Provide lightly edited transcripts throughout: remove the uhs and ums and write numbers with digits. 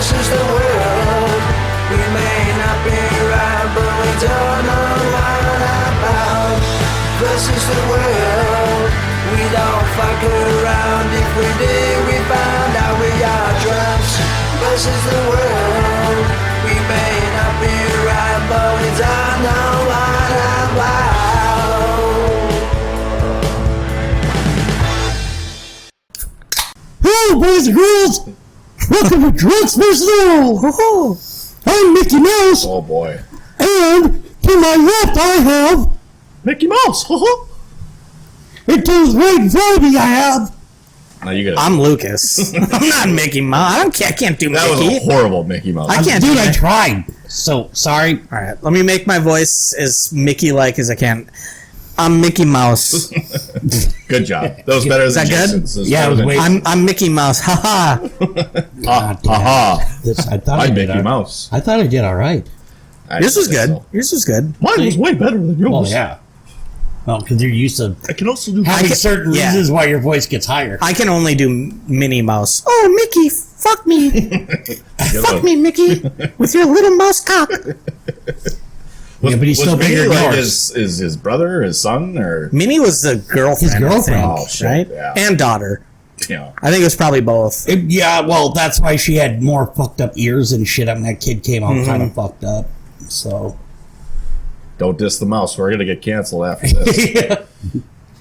This is the world. We may not be right, but we don't know what about. This is the world. We don't fuck around. If we did, we found out we are drunks. This is the world. We may not be right, but we don't know what about. Hello, boys and girls. Welcome to Drunks vs. the World. I'm Mickey Mouse. Oh boy. And to my left I have Mickey Mouse. and to his right in front of me I have. Now you gotta. I'm Lucas. I'm not Mickey Mouse. I can't do That Mickey. was a horrible Mickey Mouse. I can't Dude, do I that. tried. So, sorry. All right, let me make my voice as Mickey-like as I can. I'm Mickey Mouse. Good job. That was better Is than that good? Jason's. That was Yeah, better it was than- way- I'm Mickey Mouse. Ha ha. Aha. I thought I I'm did Mickey Mouse. I thought I did all right. Yours was good. So. Yours was good. Mine was way better than yours. Oh, yeah. Well, because you're used to I can also do. having can- certain yeah. reasons why your voice gets higher. I can only do Minnie Mouse. Oh, Mickey, fuck me. Fuck me, Mickey, with your little mouse cock. Was, Yeah, but he's was still bigger Minnie than like yours. his brother, his son, or Minnie was the girlfriend. His girlfriend. I think, Oh, shit, right? yeah. And daughter. yeah. I think it was probably both. Yeah, well, that's why she had more fucked up ears and shit. I mean, that kid came out kind of fucked up. So. Don't diss the mouse. We're gonna get canceled after this.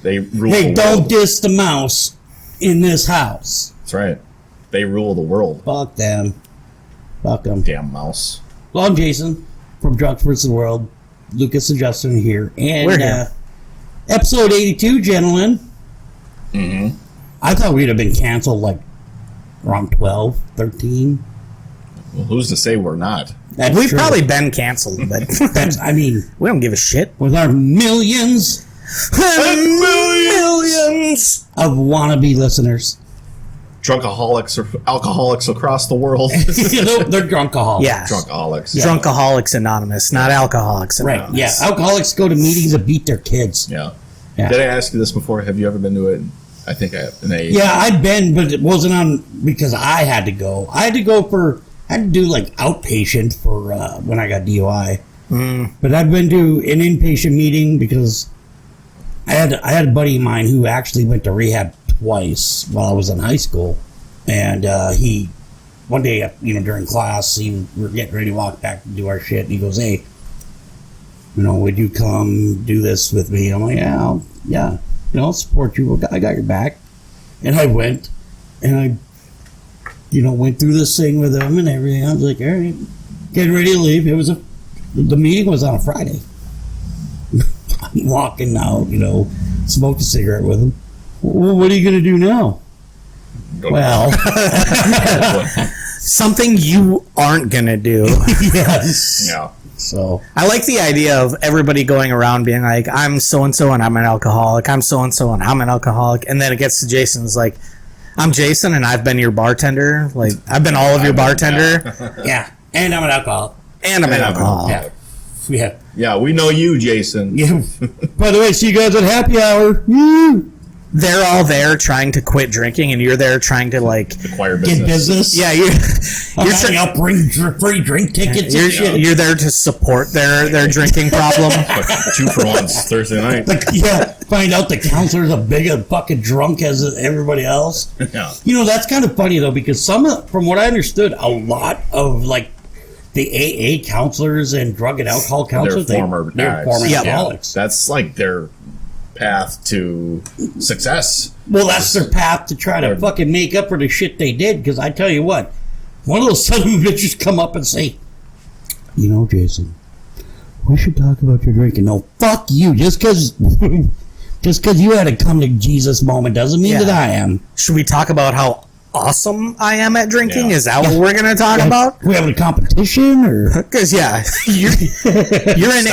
They rule. Hey, the don't world. diss the mouse in this house. That's right. They rule the world. Fuck them. Fuck them. Damn mouse. Well, I'm Jason from Drunks vs. the World. Lucas and Justin here. And We're here. Episode 82, gentlemen. Mm-hmm. I thought we'd have been canceled like around 12, 13. Well, who's to say we're not? That's We've true. probably been canceled, but That's, I mean, we don't give a shit. with our millions Millions. of wannabe listeners. Drunkaholics or alcoholics across the world. You know, they're drunkaholics. Yeah. Drunkaholics. Yeah. Drunkaholics Anonymous, not Alcoholics Anonymous. Right, yeah. Alcoholics go to meetings and beat their kids. Yeah. Yeah. Did I ask you this before? Have you ever been to it? I think I have. Yeah, I'd been, but it wasn't on because I had to go. I had to go I had to do like outpatient for when I got DUI. But I've been to an inpatient meeting because I had a buddy of mine who actually went to rehab twice while I was in high school. And he, one day, during class, we were getting ready to walk back to do our shit. And he goes, hey, would you come do this with me? I'm like, yeah. I'll support you. I got your back. And I went, and I, went through this thing with him and everything. I was like, all right, getting ready to leave. The meeting was on a Friday. I'm walking out, smoked a cigarette with him. Well, what are you going to do now? Well, Something you aren't going to do. yes. Yeah. So, I like the idea of everybody going around being like, I'm so-and-so and I'm an alcoholic. I'm so-and-so and I'm an alcoholic. And then it gets to Jason's like, I'm Jason and I've been your bartender. Like, I've been all of your bartender. yeah. And I'm an alcoholic. And I'm an alcoholic. Yeah. Yeah, we know you, Jason. Yeah. By the way, see you guys at happy hour. Woo. They're all there trying to quit drinking and you're there trying to like... Acquire Get business. Yeah, I'll bring free drink tickets and shit. you're there to support their drinking problem. 2 for 1s Thursday night. Find out the counselor's as big a fucking drunk as everybody else. Yeah. That's kind of funny though, because from what I understood, a lot of like the AA counselors and drug and alcohol counselors, They're former alcoholics. That's like their path to success. Well, that's their path to try to fucking make up for the shit they did. Because I tell you what, one of those son of a bitches come up and say, Jason, we should talk about your drinking. No, fuck you. Just because you had a come to Jesus moment doesn't mean that I am. Should we talk about how awesome I am at drinking? Yeah. Is that what we're going to talk about? We having a competition or? Because you're in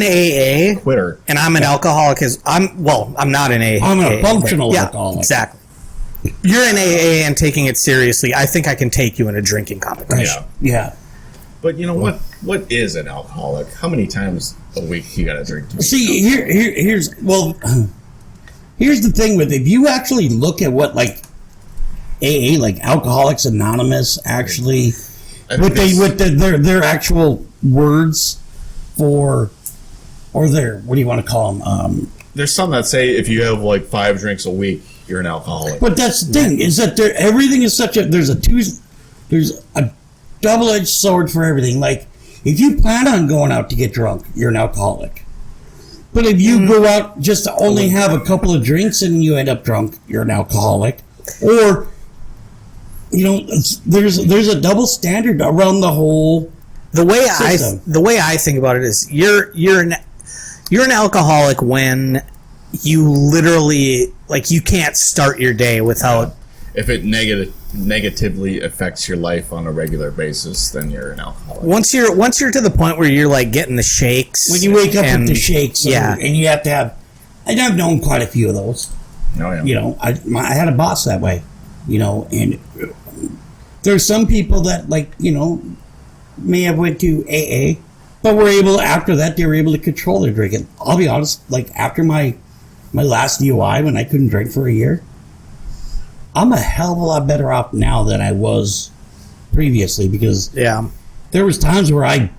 AA, Quitter. and I'm an alcoholic. I'm not in AA. I'm a functional yeah, alcoholic. Exactly. You're in AA and taking it seriously. I think I can take you in a drinking competition. Yeah. But what is an alcoholic? How many times a week you gotta drink? See, here's the thing with if you actually look at what like AA, like Alcoholics Anonymous, actually their actual words for, or their, what do you want to call them? There's some that say if you have like 5 drinks a week, you're an alcoholic. But that's the thing, is that everything is such a, there's a double-edged sword for everything. Like, if you plan on going out to get drunk, you're an alcoholic. But if you go out just to only have a couple of drinks and you end up drunk, you're an alcoholic. Or, you know, there's a double standard around the whole the way system. the way I think about it is you're an alcoholic when you literally, like, you can't start your day without. If it negatively affects your life on a regular basis, then you're an alcoholic. Once you're to the point where you're like getting the shakes. When you wake up with the shakes, yeah, and you have to have, and I've known quite a few of those. Oh, yeah. You know, I had a boss that way. You know, and there's some people that, like, you know, may have went to AA, but were able, after that, they were able to control their drinking. I'll be honest, like, after my last DUI, when I couldn't drink for a year, I'm a hell of a lot better off now than I was previously, because there was times where I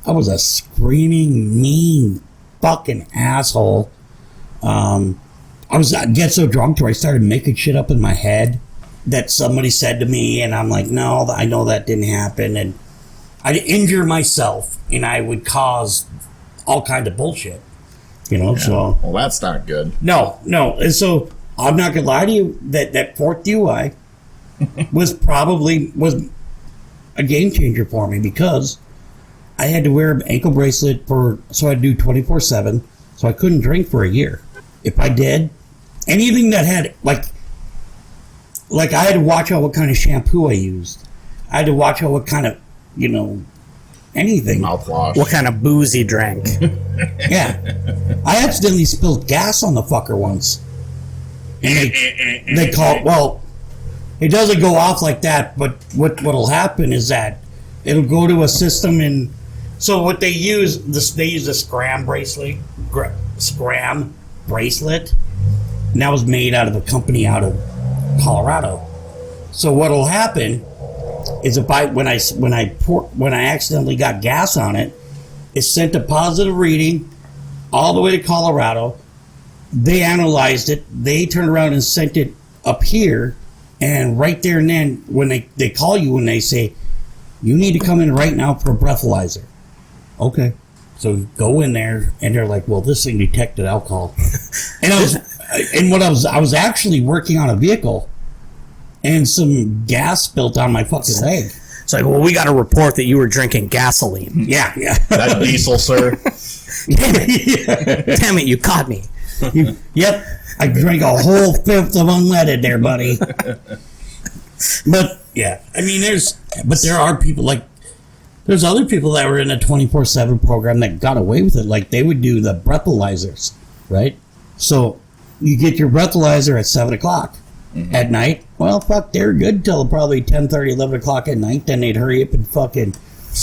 was a screaming, mean, fucking asshole. I'd get so drunk where I started making shit up in my head that somebody said to me, and I'm like, no, I know that didn't happen, and I'd injure myself, and I would cause all kind of bullshit, you know. So, well, that's not good. No, and so I'm not gonna lie to you, that fourth DUI was a game changer for me, because I had to wear an ankle bracelet so I'd do 24/7, so I couldn't drink for a year. If I did anything that had like I had to watch out what kind of shampoo I used. I had to watch out what kind of, you know, anything. Mouthwash. What kind of booze he drank. Yeah. I accidentally spilled gas on the fucker once. And they call it, well, it doesn't go off like that, but what'll happen is that it'll go to a system, and so what they use a scram bracelet, and that was made out of a company out of Colorado. So what'll happen is when I accidentally got gas on it, it sent a positive reading all the way to Colorado. They analyzed it. They turned around and sent it up here, and right there and then, when they call you and they say, you need to come in right now for a breathalyzer. Okay. So you go in there, and they're like, well, this thing detected alcohol. And I was actually working on a vehicle, and some gas spilled on my fucking leg. It's like, well, we got to report that you were drinking gasoline. Yeah. That diesel, sir. Damn it, you caught me. Yep. I drank a whole fifth of unleaded there, buddy. But, yeah. I mean, there are people, like, there's other people that were in a 24/7 program that got away with it. Like, they would do the breathalyzers, right? So you get your breathalyzer at 7 o'clock at night. Well, fuck, they're good till probably 10:30, 11 o'clock at night. Then they'd hurry up and fucking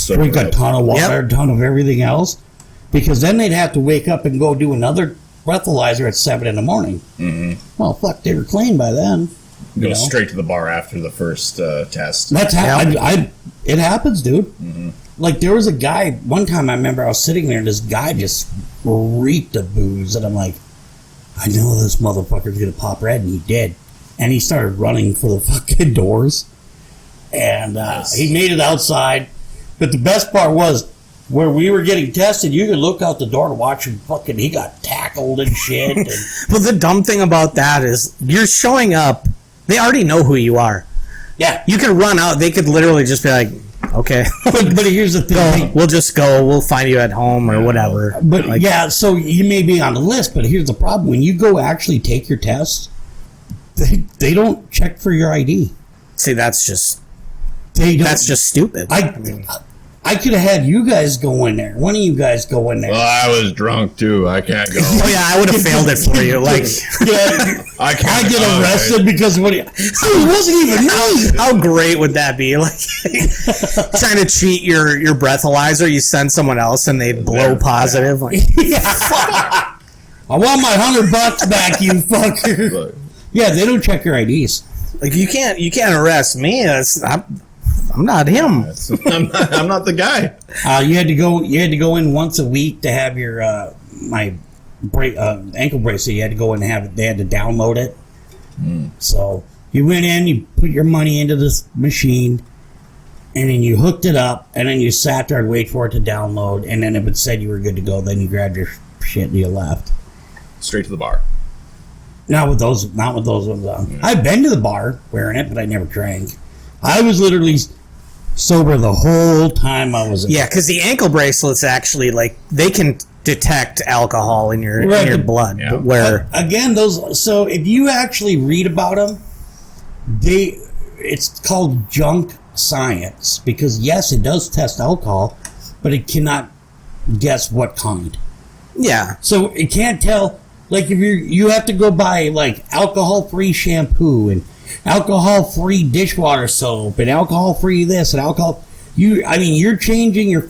drink a ton of water, a ton of everything else. Because then they'd have to wake up and go do another breathalyzer at 7 in the morning. Mm-hmm. Well, fuck, they were clean by then. Go straight to the bar after the first test. That's how it happens, dude. Mm-hmm. Like, there was a guy, one time I remember I was sitting there and this guy just reeked of booze, and I'm like, I know this motherfucker's gonna pop red, and he did. And he started running for the fucking doors, and he made it outside. But the best part was, where we were getting tested, you could look out the door to watch him fucking, he got tackled and shit. And but the dumb thing about that is, you're showing up, they already know who you are. Yeah. You could run out, they could literally just be like, okay. but here's the thing. We'll just go, we'll find you at home or whatever. But yeah, so you may be on the list, but here's the problem. When you go actually take your test, they don't check for your ID. See, that's just stupid. I could have had you guys go in there. One of you guys go in there. Well, I was drunk too. I can't go. Oh yeah, I would have failed it for you. Like, I get arrested because it wasn't even me. How great would that be? Like, trying to cheat your breathalyzer, you send someone else and they blow positive. Like, I want my $100 back, you fucker. Yeah, they don't check your IDs. Like, you can't arrest me. I'm not him. I'm not the guy. You had to go. You had to go in once a week to have your ankle bracelet. You had to go in and have it. They had to download it. So you went in, you put your money into this machine, and then you hooked it up, and then you sat there and wait for it to download, and then if it said you were good to go, then you grabbed your shit and you left. Straight to the bar. Not with those ones on. I've been to the bar wearing it, but I never drank. I was literally sober the whole time I was in. Yeah, because the ankle bracelets actually, like, they can detect alcohol in your blood. Yeah. Where Again, those. So if you actually read about them, it's called junk science, because yes, it does test alcohol, but it cannot guess what kind. yeah, So it can't tell. Like if you have to go buy like alcohol-free shampoo and alcohol-free dishwater soap and alcohol-free this and alcohol. You're changing your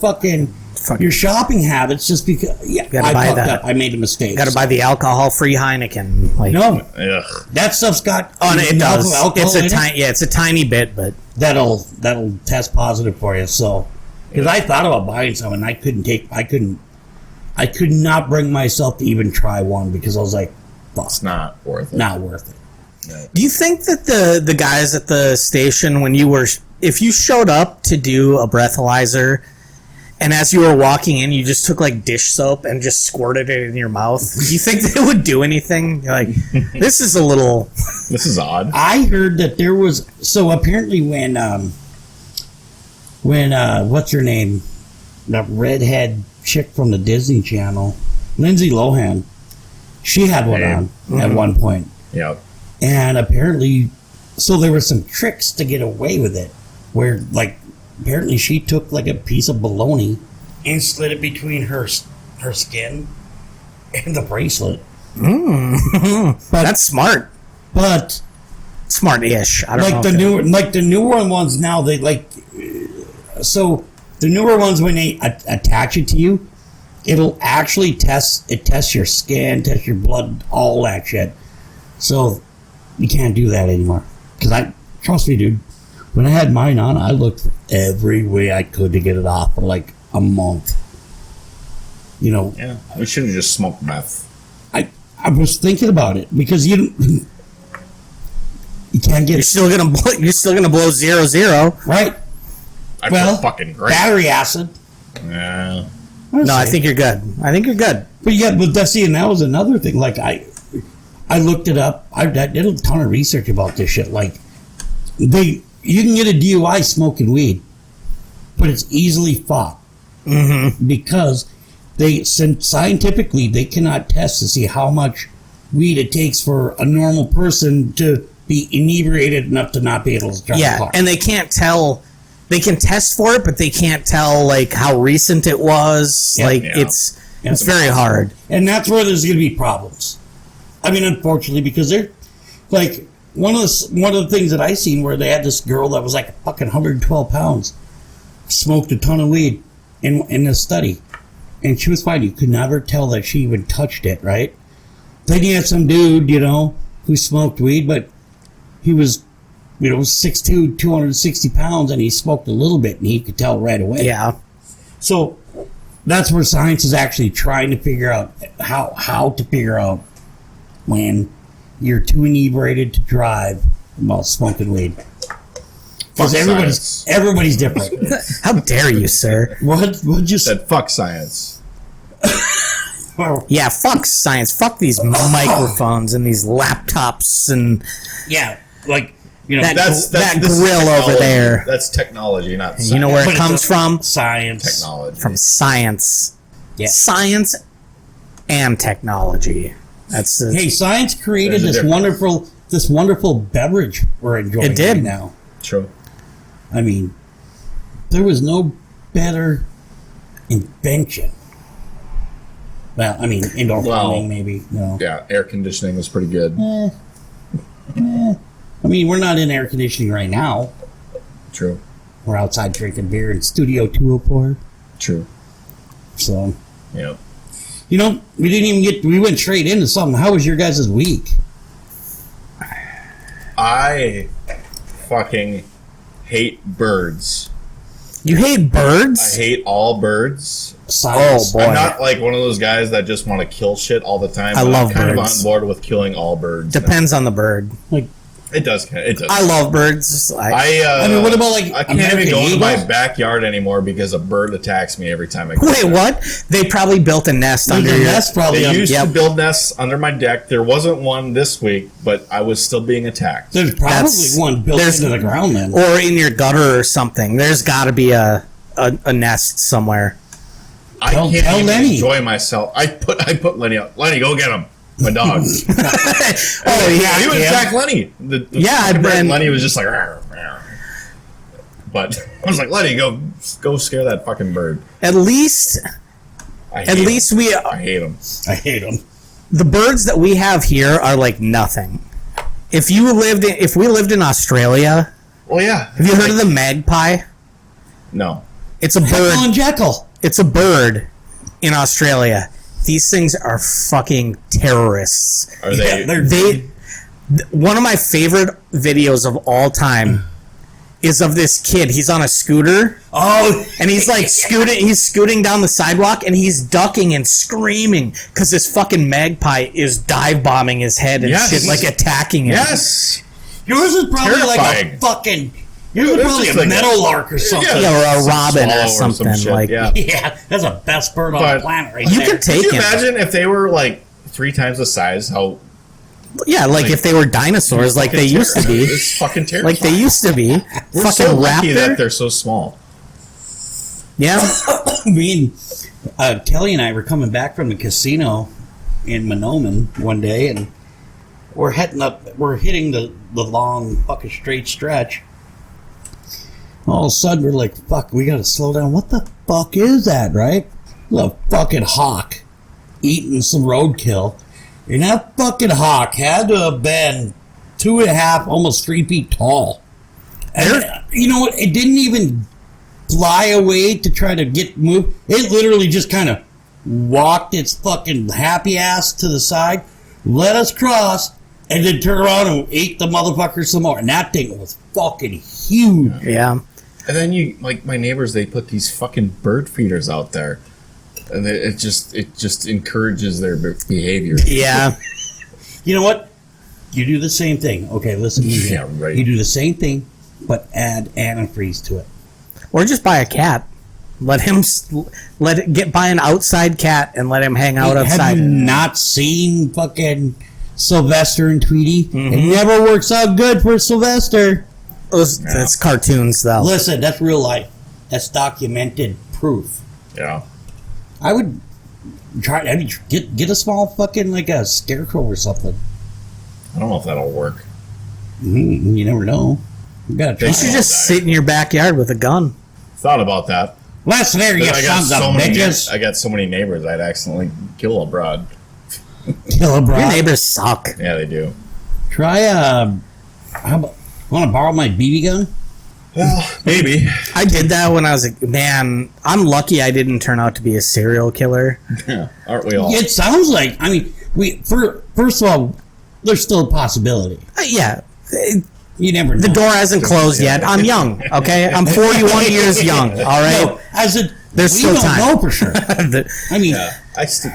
your shopping habits just because. Yeah, I buy fucked that. up. I made a mistake. got to buy the alcohol-free Heineken. Like, No, Ugh. that stuff's got. oh, no, it does. Alcohol It's a in tiny, it's a tiny bit, but that'll test positive for you. So, because I thought about buying some and I could not bring myself to even try one because I was like, fuck, It's not worth it. not worth it. do you think that the guys at the station, if you showed up to do a breathalyzer, and as you were walking in, you just took like dish soap and just squirted it in your mouth, do you think they would do anything? You're like, this is a little. This is odd. I heard that there was, so apparently when what's her name, that redhead chick from the Disney Channel, Lindsay Lohan, she had one on at one point. Yep. And apparently, so there were some tricks to get away with it, where like apparently she took like a piece of bologna and slid it between her skin and the bracelet. That's smart. But Smart-ish. I don't know. the newer ones now, they like, so the newer ones, when they attach it to you, it'll actually test your skin, test your blood, all that shit. So you can't do that anymore. Because trust me, dude, when I had mine on, I looked for every way I could to get it off for like a month. You know, Yeah. We should have just smoked meth. I was thinking about it because you can't get You're still gonna blow 0-0. right. I feel fucking great. Battery acid. Yeah. No, I think you're good. But yeah, but that's and that was another thing. Like I looked it up. I did a ton of research about this shit. Like you can get a DUI smoking weed, but it's easily fought because scientifically they cannot test to see how much weed it takes for a normal person to be inebriated enough to not be able to drive a car. And they can't tell. They can test for it, but they can't tell like how recent it was. Yeah. Like Yeah. it's very hard. And that's where there's going to be problems. I mean, unfortunately, because they're like one of the things that I seen where they had this girl that was like fucking 112 pounds, smoked a ton of weed in this study, and she was fine. You could never tell that she even touched it, right? Then you had some dude, who smoked weed, but he was, 6'2", 260 pounds, and he smoked a little bit, and he could tell right away. Yeah. So that's where science is actually trying to figure out how to figure out when you're too inebriated to drive while smoking weed. Because everybody's different. How dare you, sir? What you Said fuck science. Yeah, fuck science. Fuck these microphones and these laptops and Yeah, like that grill over there. That's technology, not science. You know where But it it's comes from? science. Technology. From science. Yeah. Science and technology. That's Hey, science created There's a this wonderful beverage we're enjoying It did. right now. True. I mean, there was no better invention. Well, I mean, indoor plumbing, maybe. Yeah, air conditioning was pretty good. I mean, we're not in air conditioning right now. True. We're outside drinking beer in Studio 204. True. So, Yep. we didn't even we went straight into something. How was your guys' week? I fucking hate birds. You hate birds? I hate all birds. Science. Oh, boy. I'm not like one of those guys that just want to kill shit all the time. I but love I'm kind birds. of on board with killing all birds. Depends on the bird. Like, It does. It does. I love birds. I mean, what about, like, I can't American even go into my eagles? backyard anymore because a bird attacks me every time I go. Wait, there. what? They probably built a nest under your... That's probably They used Yep. to build nests under my deck. There wasn't one this week, but I was still being attacked. There's probably That's- one built there's- into the ground then. Or in your gutter or something. There's got to be a nest somewhere. I Tell can't even Lenny. enjoy myself. I put Lenny out. Lenny, go get him. My dog. Oh, yeah. He would yeah. attack Lenny. The Yeah, fucking bird, and- Lenny was just like. "Rawr, rawr." But I was like, Lenny, go scare that fucking bird. At least I hate him. I hate him. I hate them. the birds that we have here are like nothing. If we lived in Australia, Well, yeah. have you heard of the magpie? No. It's a Jekyll bird. and Jekyll. It's a bird in Australia. These things are fucking terrorists. Are Yeah, they? One of my favorite videos of all time is of this kid. He's on a scooter. Oh, And he's like scooting down the sidewalk, and he's ducking and screaming because this fucking magpie is dive bombing his head and Yes. shit, like attacking him. Yes. yours is probably like Terrifying. a fucking. Yours is It's probably just a like meadowlark or something. Yeah, or a Some robin swallow or something. some shit, Like yeah. Yeah, that's the best bird on But the planet right you there. could take Can you him. imagine if they were like 3 times the size? How Yeah, like if they were dinosaurs, like they used to be. It's fucking terrifying. Like they used to be. We're Fucking so lucky that raptor. they're so small. Yeah. Me and Kelly and I were coming back from the casino in Anonomous one day, and we're hitting the long fucking straight stretch. All of a sudden, we're like, fuck, we gotta slow down. What the fuck is that, right? A fucking hawk eating some roadkill. And that fucking hawk had to have been 2.5, almost 3 feet tall. And you know what? It didn't even fly away to try to get moved. It literally just kind of walked its fucking happy ass to the side, let us cross, and then turned around and ate the motherfucker some more. And that thing was fucking huge. Yeah. And then like my neighbors, they put these fucking bird feeders out there, and it just encourages their behavior. Yeah. You know what? You do the same thing. Okay, listen to me. Yeah, right. You do the same thing, but add antifreeze to it. Or just buy a cat. Let him buy an outside cat and let him hang out Have outside. you not seen fucking Sylvester and Tweety? Mm-hmm. It never works out good for Sylvester. That's cartoons, though. Listen, that's real life. That's documented proof. Yeah. I would try. I mean, get a small fucking like a scarecrow or something. I don't know if that'll work. You never know. You gotta try. You should just sit in your backyard with a gun. Thought about that. Listen there, you Then sons of bitches. I got so many neighbors, I'd accidentally kill a broad. Kill a Your broad. neighbors suck. Yeah, they do. Try how about? Want to borrow my BB gun? Well, maybe. I did that when I was a man. I'm lucky I didn't turn out to be a serial killer. Yeah, aren't we all? It sounds like. I mean, first of all, there's still a possibility. Yeah. You never know. The door hasn't closed yet. I'm young, okay? I'm 41 years young, all right? No, as a There's we still don't time. know for sure. I mean, Yeah.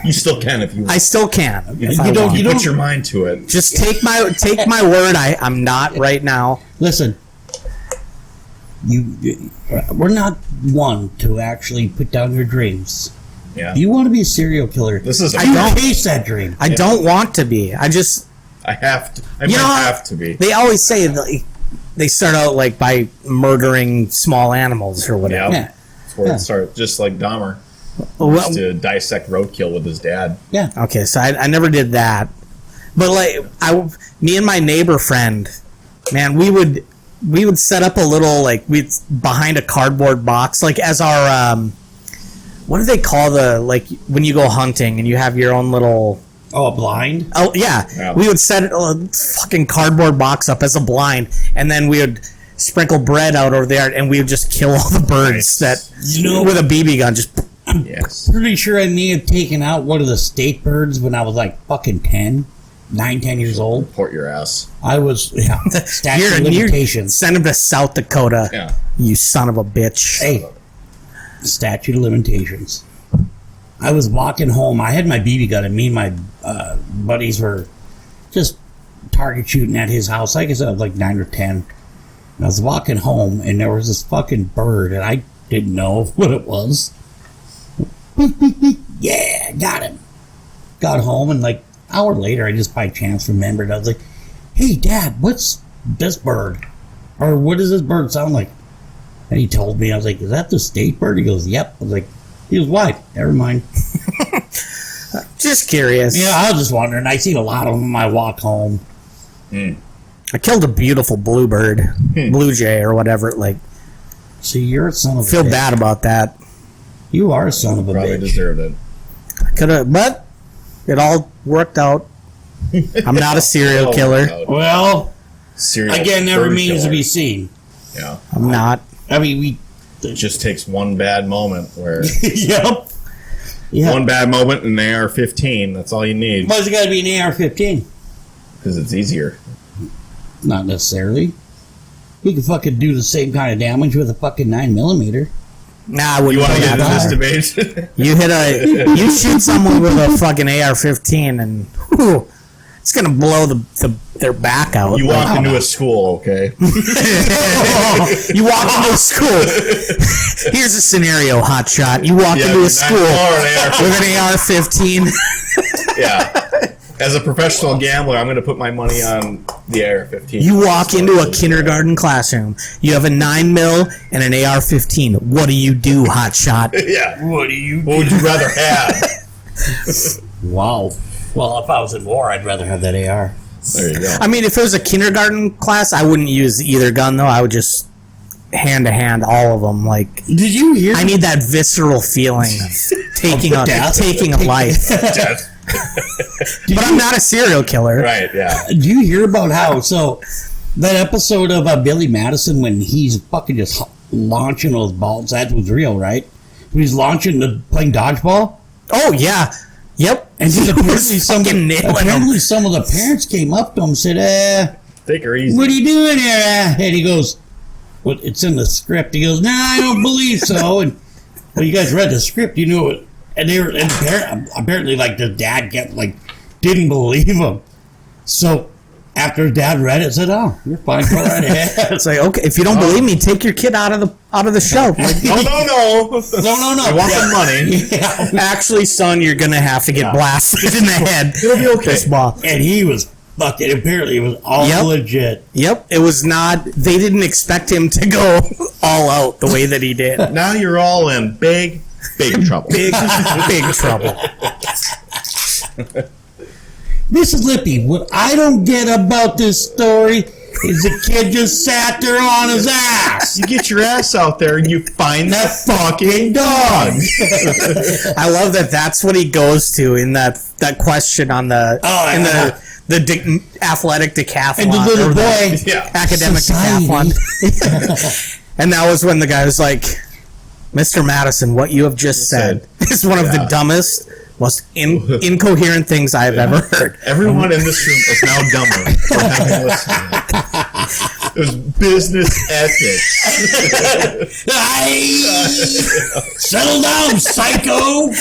You still can if you. I still can. If I You don't- want. you put your mind to it. Just take my word. I'm not right now. listen. We're not one to actually put down your dreams. Yeah. You want to be a serial killer. This is. I don't. chase that dream. I don't want to be. I have to. I You might know, have to be. They always say they start out like by murdering small animals or whatever. Yeah. Yeah. That's where it starts. Just like Dahmer. Well, Used to dissect roadkill with his dad. Yeah. okay, so I never did that, but like me and my neighbor friend, man, we would set up a little like behind a cardboard box, like as our what do they call like when you go hunting and you have your own little. Oh, a blind? Oh yeah. Yeah. We would set a fucking cardboard box up as a blind, and then we would sprinkle bread out over there, and we would just kill all the birds Nice. with a BB gun. Just Yes. Pretty sure I may have taken out one of the state birds when I was like fucking 10. 10 years old. Report your ass. I was statute of limitations. Send him to South Dakota. Yeah. You son of a bitch. Hey, statute of limitations. I was walking home. I had my BB gun, and me and my buddies were just target shooting at his house. I guess I was like 9 or 10. And I was walking home, and there was this fucking bird, and I didn't know what it was. Yeah, got him. Got home, and like an hour later, I just by chance remembered. I was like, hey, Dad, what's this bird? Or what does this bird sound like? And he told me. I was like, is that the state bird? He goes, yep. I was like, he was white. Never mind. Just curious. Yeah, I was just wondering. I seen a lot of them on my walk home. I killed a beautiful bluebird, blue jay or whatever. Like, See, you're a son of a feel bitch. bad about that. You are a son of a Probably bitch. deserved it. Could have, but it all worked out. I'm not a serial killer. Well, Serial again, never bird means to killer. be seen. Yeah. I'm not. I mean, we... It just takes one bad moment where Yep. Yeah. one bad moment in the AR-15. That's all you need Why's it got to be an AR-15? because it's easier. Not necessarily. We could fucking do the same kind of damage with a fucking 9mm. Nah, I wouldn't You want go to get that into far. this debate? You shoot someone with a fucking AR-15 and whew, it's gonna blow their back out. You walk into a school, okay? You walk into a school. Here's a scenario, hotshot. You walk into a school with an AR-15. Yeah. As a professional gambler, I'm going to put my money on the AR-15. You walk into a kindergarten classroom. You have a 9mm and an AR-15. What do you do, hotshot? Yeah. What do you What would you rather have? Wow. Well, if I was in war, I'd rather have that AR. There you go. I mean, if it was a kindergarten class, I wouldn't use either gun, though. I would just hand to hand all of them. Like, Did you hear? I need that visceral feeling of taking a life. Death. But I'm not a serial killer. Right, yeah. Do you hear about how, so, that episode of Billy Madison when he's fucking just launching those balls, that was real, right? He's launching playing dodgeball? Oh, yeah. Yep. And He apparently, was fucking nailing them. apparently some of the parents came up to him and said, Take her easy. what are you doing here? And he goes, well, it's in the script. He goes, nah, I don't believe so. And, well, you guys read the script, you knew it. And they were, and apparently, like, the dad didn't believe him. So, after his dad read it, said, oh, you're fine, go right ahead. It's like, okay, if you don't believe me, take your kid out of the show. Like, No. No. I want the money. Yeah. actually, son, you're gonna have to get blasted in the head. It'll be okay. This ball. And he was fucking, apparently it was all Yep. legit. Yep, it was not. They didn't expect him to go all out the way that he did. Now you're all in big trouble. Big trouble. Mrs. Lippy, what I don't get about this story is the kid just sat there on his ass. You get your ass out there and you find that fucking dog. I love that. That's what he goes to in that question on the athletic decathlon. And the little or boy, Yeah. academic Society. decathlon. And that was when the guy was like, Mr. Madison, what you have just said is one of the dumbest, most incoherent things I have ever heard. Everyone in this room is now dumber for having listened. It was business ethics. Settle down, psycho.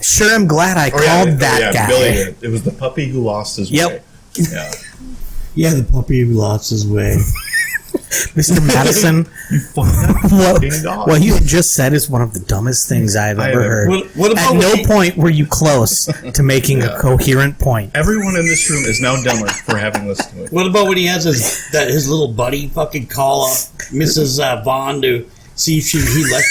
Sure, I'm glad I called that guy. Billy did. It was the puppy who lost his Yep. way. Yeah. Yeah, the puppy who lost his way. Mr. Madison, Fucking dog. what you just said is one of the dumbest things I've ever heard. What At about no when he- point were you close to making a coherent point. Everyone in this room is now dumber for having listened to it. What about when he has his little buddy fucking call up Mrs. Vaughn to see if he left?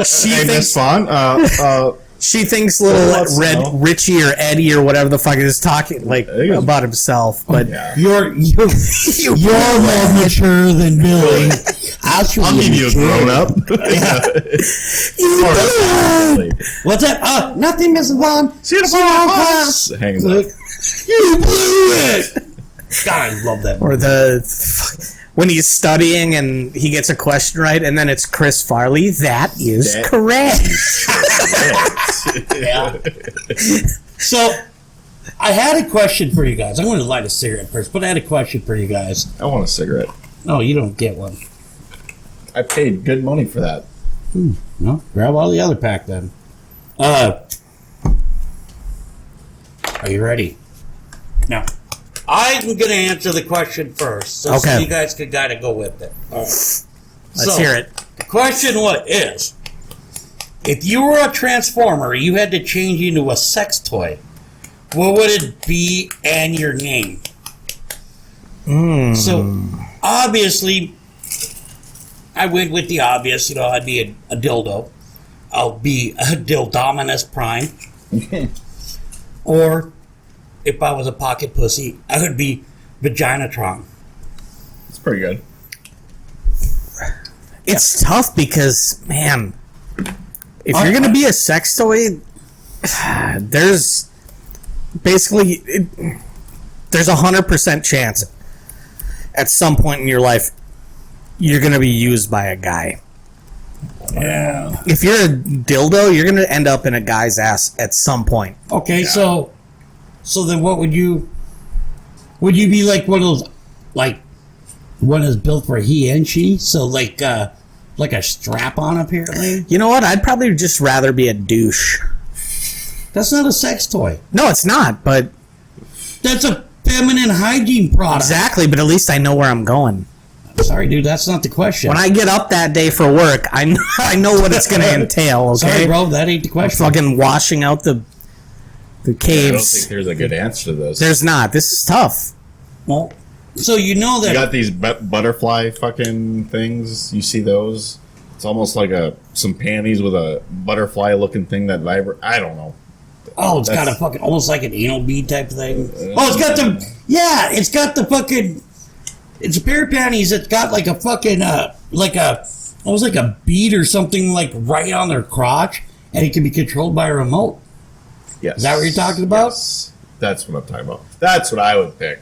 She Hey, Miss thinks Vaughn, she thinks little Let's Red know. Richie or Eddie or whatever the fuck is talking like There you go. about himself, but yeah. You're more mature than Billy. I'll give you a grown up. What's that? Nothing, Mrs. Vaughn. See you tomorrow, class. Hangs up. You blew it. God, I love that. or the when he's studying and he gets a question right, and then it's Chris Farley. That is That correct. Yeah. So, I had a question for you guys. I'm going to light a cigarette first, but I had a question for you guys. I want a cigarette. No, you don't get one. I paid good money for that. No, grab all the other pack then. Are you ready? Now, I'm going to answer the question first, so Okay. you guys could kind of go with it. All right. Let's hear it. The question is, if you were a transformer, you had to change into a sex toy, what would it be and your name? So, obviously, I went with the obvious. You know, I'd be a dildo. I'll be a Dildominus Prime. Or, if I was a pocket pussy, I would be Vaginatron. It's pretty good. It's tough because, man, if you're going to be a sex toy, there's basically, there's 100% chance at some point in your life you're going to be used by a guy. Yeah. If you're a dildo, you're going to end up in a guy's ass at some point. Okay, so then what would you be like one of those, like, one is built for he and she? So like a strap-on, apparently? You know what? I'd probably just rather be a douche. That's not a sex toy. No, it's not, but... That's a feminine hygiene product. Exactly, but at least I know where I'm going. Sorry, dude, that's not the question. When I get up that day for work, I know what it's going to entail, okay? Sorry, bro, that ain't the question. Fucking washing out the I don't caves. think there's a good answer to this. There's not. This is tough. Well, so you know that... You got these butterfly fucking things. You see those? It's almost like some panties with a butterfly looking thing that vibrates. I don't know. Oh, it's got a fucking, almost like an anal bead type thing. Oh, it's got the, yeah, it's got the fucking, it's a pair of panties. It's got like a fucking, almost like a bead or something like right on their crotch, and it can be controlled by a remote. Yes. Is that what you're talking about? Yes. That's what I'm talking about. That's what I would pick.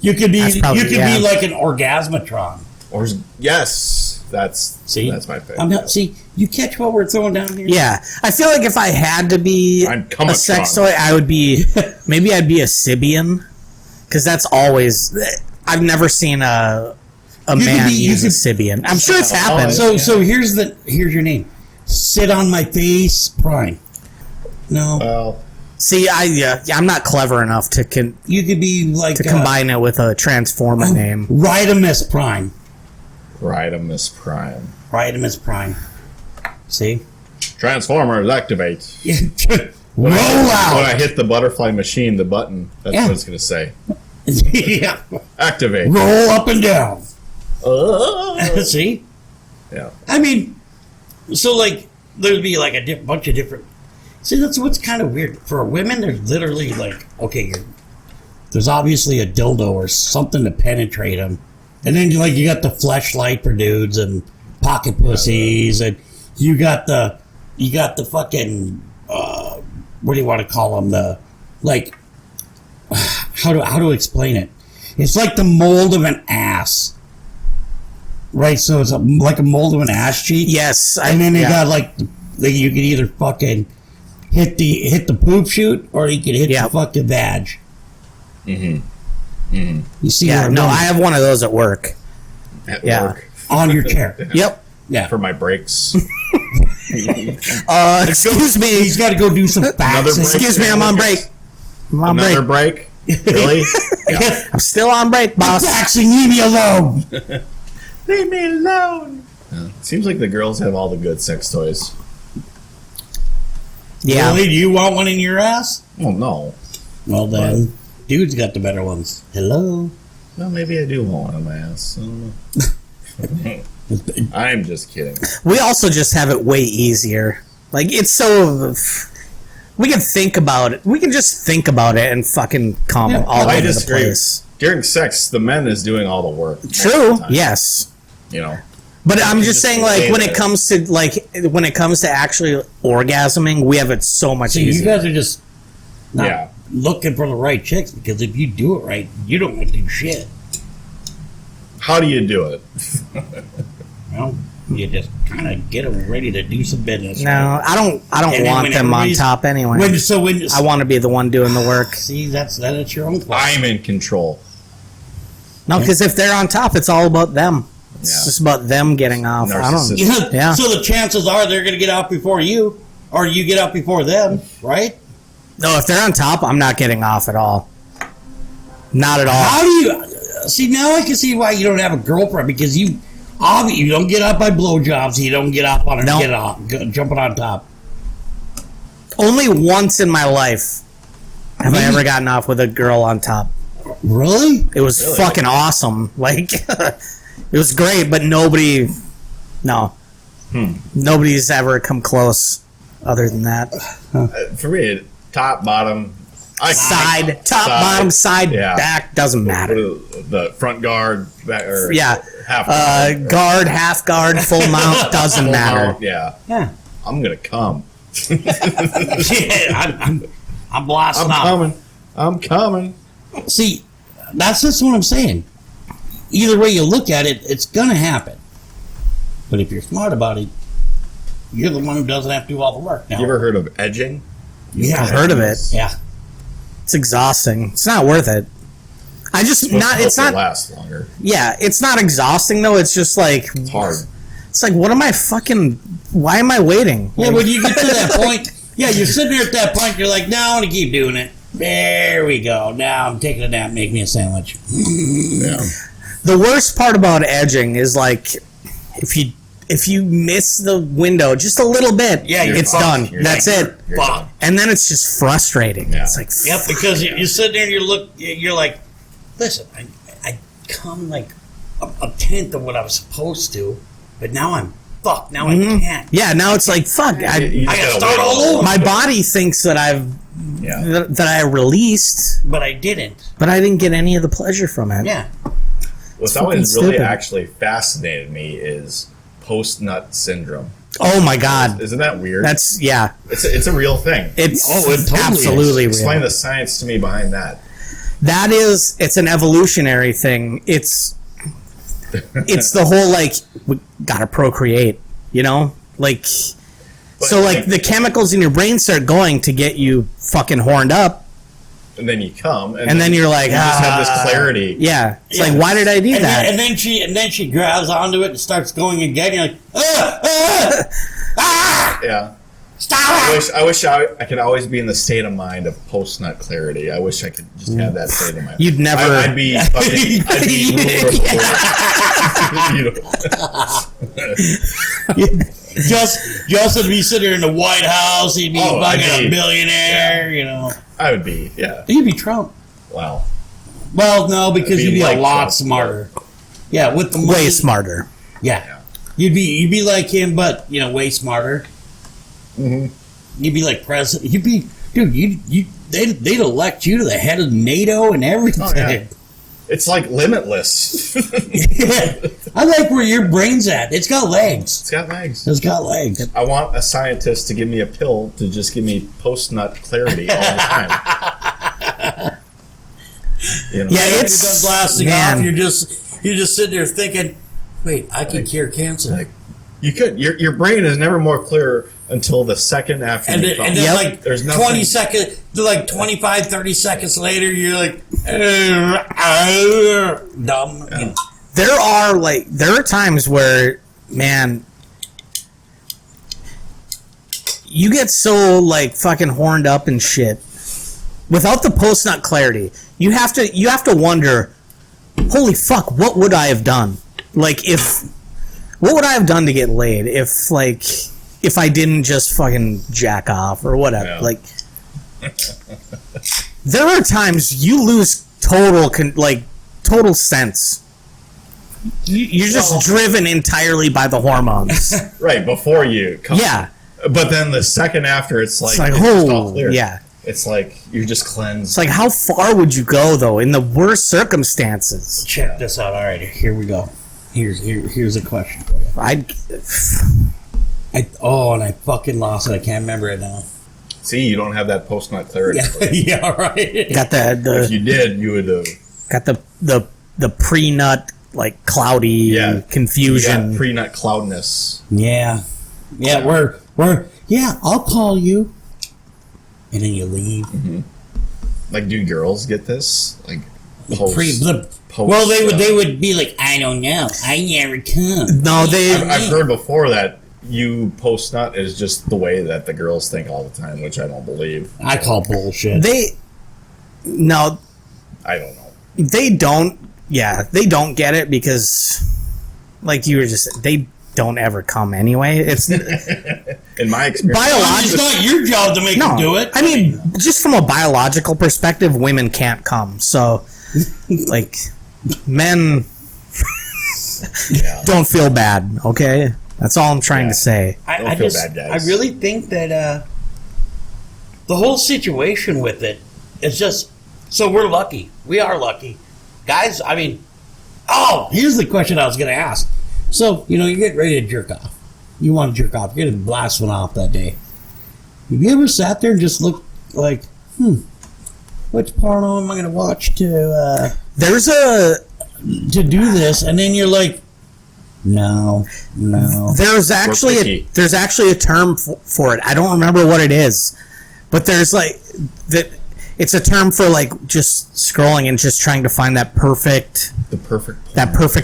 You could be, That's probably- you could yeah. be like an orgasmatron. Or that's that's my pick. I'm not, see, you catch what we're throwing down here? Yeah. I feel like if I had to be I'm a sex toy, I would be, maybe I'd be a Sibian. Because that's always, I've never seen a man use a Sibian. I'm sure it's happened. So here's your name. Sit on my face, Prime. No. Well, See, I'm not clever enough to You could be like combine it with a Transformer name. Rhydamus Prime. Rhydamus Prime. Rhydamus Prime. See? Transformers activate. Roll When I out. hit the butterfly machine, the button, that's Yeah. what it's going to say. Yeah. Activate. Roll up and down. See? Yeah. I mean, so like there'd be like a bunch of different. See, that's what's kind of weird for women. There's literally like, okay, there's obviously a dildo or something to penetrate them, and then like you got the fleshlight for dudes and pocket pussies, and you got the fucking what do you want to call them? The like how to explain it? It's like the mold of an ass. Right, so it's like a mold of an ass cheek. Yes. And then they got like you could either fucking hit the poop chute or you could hit the fucking vag. You see? Yeah, where I'm no, going? I have one of those at work. At Yeah. work. On your chair. Yep. Yeah. For my breaks. Excuse me. He's got to go do some faxing. break. Excuse me, I'm on break. I'm on Another break. break? Really? Yeah. I'm still on break, boss. Faxing, leave me alone. Leave me alone. Seems like the girls have all the good sex toys. Yeah. Really? Do you want one in your ass? Oh, no. Well then, dudes got the better ones. Hello. Well, maybe I do want one on my ass. I don't know. I'm just kidding. We also just have it way easier. Like, it's so... We can think about it. We can just think about it and fucking come all I over the disagree. place. During sex, the men is doing all the work. most of True. the time. Yes. You know. But I'm just just saying, say like, when it that. comes to actually orgasming, we have it so much See, you easier. guys are just not Yeah. looking for the right chicks, because if you do it right, you don't want to do shit. How do you do it? Well, you just kind of get them ready to do some business. No, right? I don't And then want when them on everybody's- top anyway. I want to be the one doing the work. See, that's your own fault. I'm in control. No, because if they're on top, it's all about them. It's Yeah. just about them getting off. I don't. Narcissistic. Yeah. So the chances are they're going to get out before you, or you get out before them, right? No, if they're on top, I'm not getting off at all. Not at all. How do you see? Now I can see why you don't have a girlfriend, because you don't get out by blowjobs. You don't get up on her, jumping on top. Only once in my life have I ever gotten off with a girl on top. Really? It was fucking awesome. Like, it was great, but nobody's ever come close other than that. For me, top, bottom, Side, top, bottom, side, yeah. back, doesn't matter. The front guard, back, or half guard, half guard, full mount, doesn't full matter. mount, yeah. I'm gonna come. Yeah, I'm blasting off. I'm coming. See, that's just what I'm saying. Either way you look at it, it's gonna happen. But if you're smart about it, you're the one who doesn't have to do all the work. Now, You ever heard of edging? yeah, I've heard of it. Yeah, It's exhausting. It's not worth it. It's not. last longer. Yeah, it's not exhausting though. It's just like It's hard. It's like, what am I fucking? Why am I waiting? yeah. When you get to that point, yeah, you're sitting there at that point. You're like, no, I want to keep doing it. There we go. Now I'm taking a nap. Make me a sandwich. Yeah. The worst part about edging is like if you miss the window just a little bit, Yeah, you're it's fucked. done. You're That's it. You're Fuck. done. And then it's just frustrating. Yeah. It's like, Yep, because you're sitting there and you're like, listen, I come like a tenth of what I was supposed to, but now I'm fucked. Now I can't. yeah. Now it's like, fuck. You I just gotta gotta start wait all a little. over. My body thinks that Yeah. that I released, But I didn't. but I didn't get any of the pleasure from it. Yeah. What's fucking always really stupid. actually fascinated me is post-nut syndrome. Oh my god. Isn't that weird? It's it's a real thing. It's Oh, it totally absolutely is. Explain real. the science to me behind that. It's an evolutionary thing. It's the whole like we gotta procreate, like so like the chemicals in your brain start going to get you fucking horned up, And then you come, and then you're like, you just have this clarity. yeah. It's Yeah. like, why did I do And that? then, and then she grabs onto it and starts going again. You're like, Yeah. stop! I wish I could always be in the state of mind of post-nut clarity. I wish I could just have that state of mind. You'd never- I'd be fucking. I'd be ruler of the world. Justin would be sitting there in the White House. He'd be Oh, I'd fucking a be- billionaire. I would be. Yeah. He'd be Trump. Wow. Well, no, because I'd be you'd be like a lot Trump. smarter. Yeah, with the Way money. smarter. Yeah. You'd be like him, but way smarter. Mm-hmm. You'd be like president. You'd be, dude. They'd elect you to the head of NATO and everything. Oh, yeah. It's like limitless. I like where your brain's at. It's got legs. It's got legs. It's got legs. I want a scientist to give me a pill to just give me post-nut clarity all the time. Yeah, It it's does blasting man. off. You're just sitting there thinking, wait, I can cure cancer. You could. Your brain is never more clear until the second after And you then, come. and then Yep. like There's nothing- 20 seconds, like 25, 30 seconds later, you're like, dumb. Yeah. there are times where, man, you get so like fucking horned up and shit without the post nut clarity. You have to wonder, holy fuck, what would I have done? Like what would I have done to get laid if I didn't just fucking jack off or whatever? Yeah. Like there are times you lose total sense. You're just driven entirely by the hormones. Right before you come. Yeah. But then the second after, it's like It's like, just all oh, clear. yeah. It's like you're just cleansed. It's like, how far would you go, though, in the worst circumstances? Check this out. All right, here we go. Here's a question for you. And I fucking lost it. I can't remember it now. See, you don't have that post-nut clarity. Yeah, right. Got If you did, you would have. got the pre-nut like cloudy confusion. Pre-nut cloudness. Yeah. We're I'll call you, and then you leave. Mm-hmm. Like, do girls get this? Like, post, well, they would be like, I don't know, I never come. No, I've heard before that you post nut is just the way that the girls think all the time, which I don't believe. I call bullshit. No, I don't know. They don't. Yeah, they don't get it because, like you were just, they don't ever come anyway. It's in my experience. It's not your job to make them do it. I mean, just from a biological perspective, women can't come. So, like, men don't feel bad. Okay, that's all I'm trying to say. Don't feel bad, guys. I really think that the whole situation with it is just so we're lucky. We are lucky, guys. I mean, here's the question I was going to ask. So, you get ready to jerk off. You want to jerk off. You're going to blast one off that day. Have you ever sat there and just looked like, which porno am I going to watch to do this? And then you're like, no. There's actually a term for it. I don't remember what it is, but there's like that. It's a term for like just scrolling and just trying to find that perfect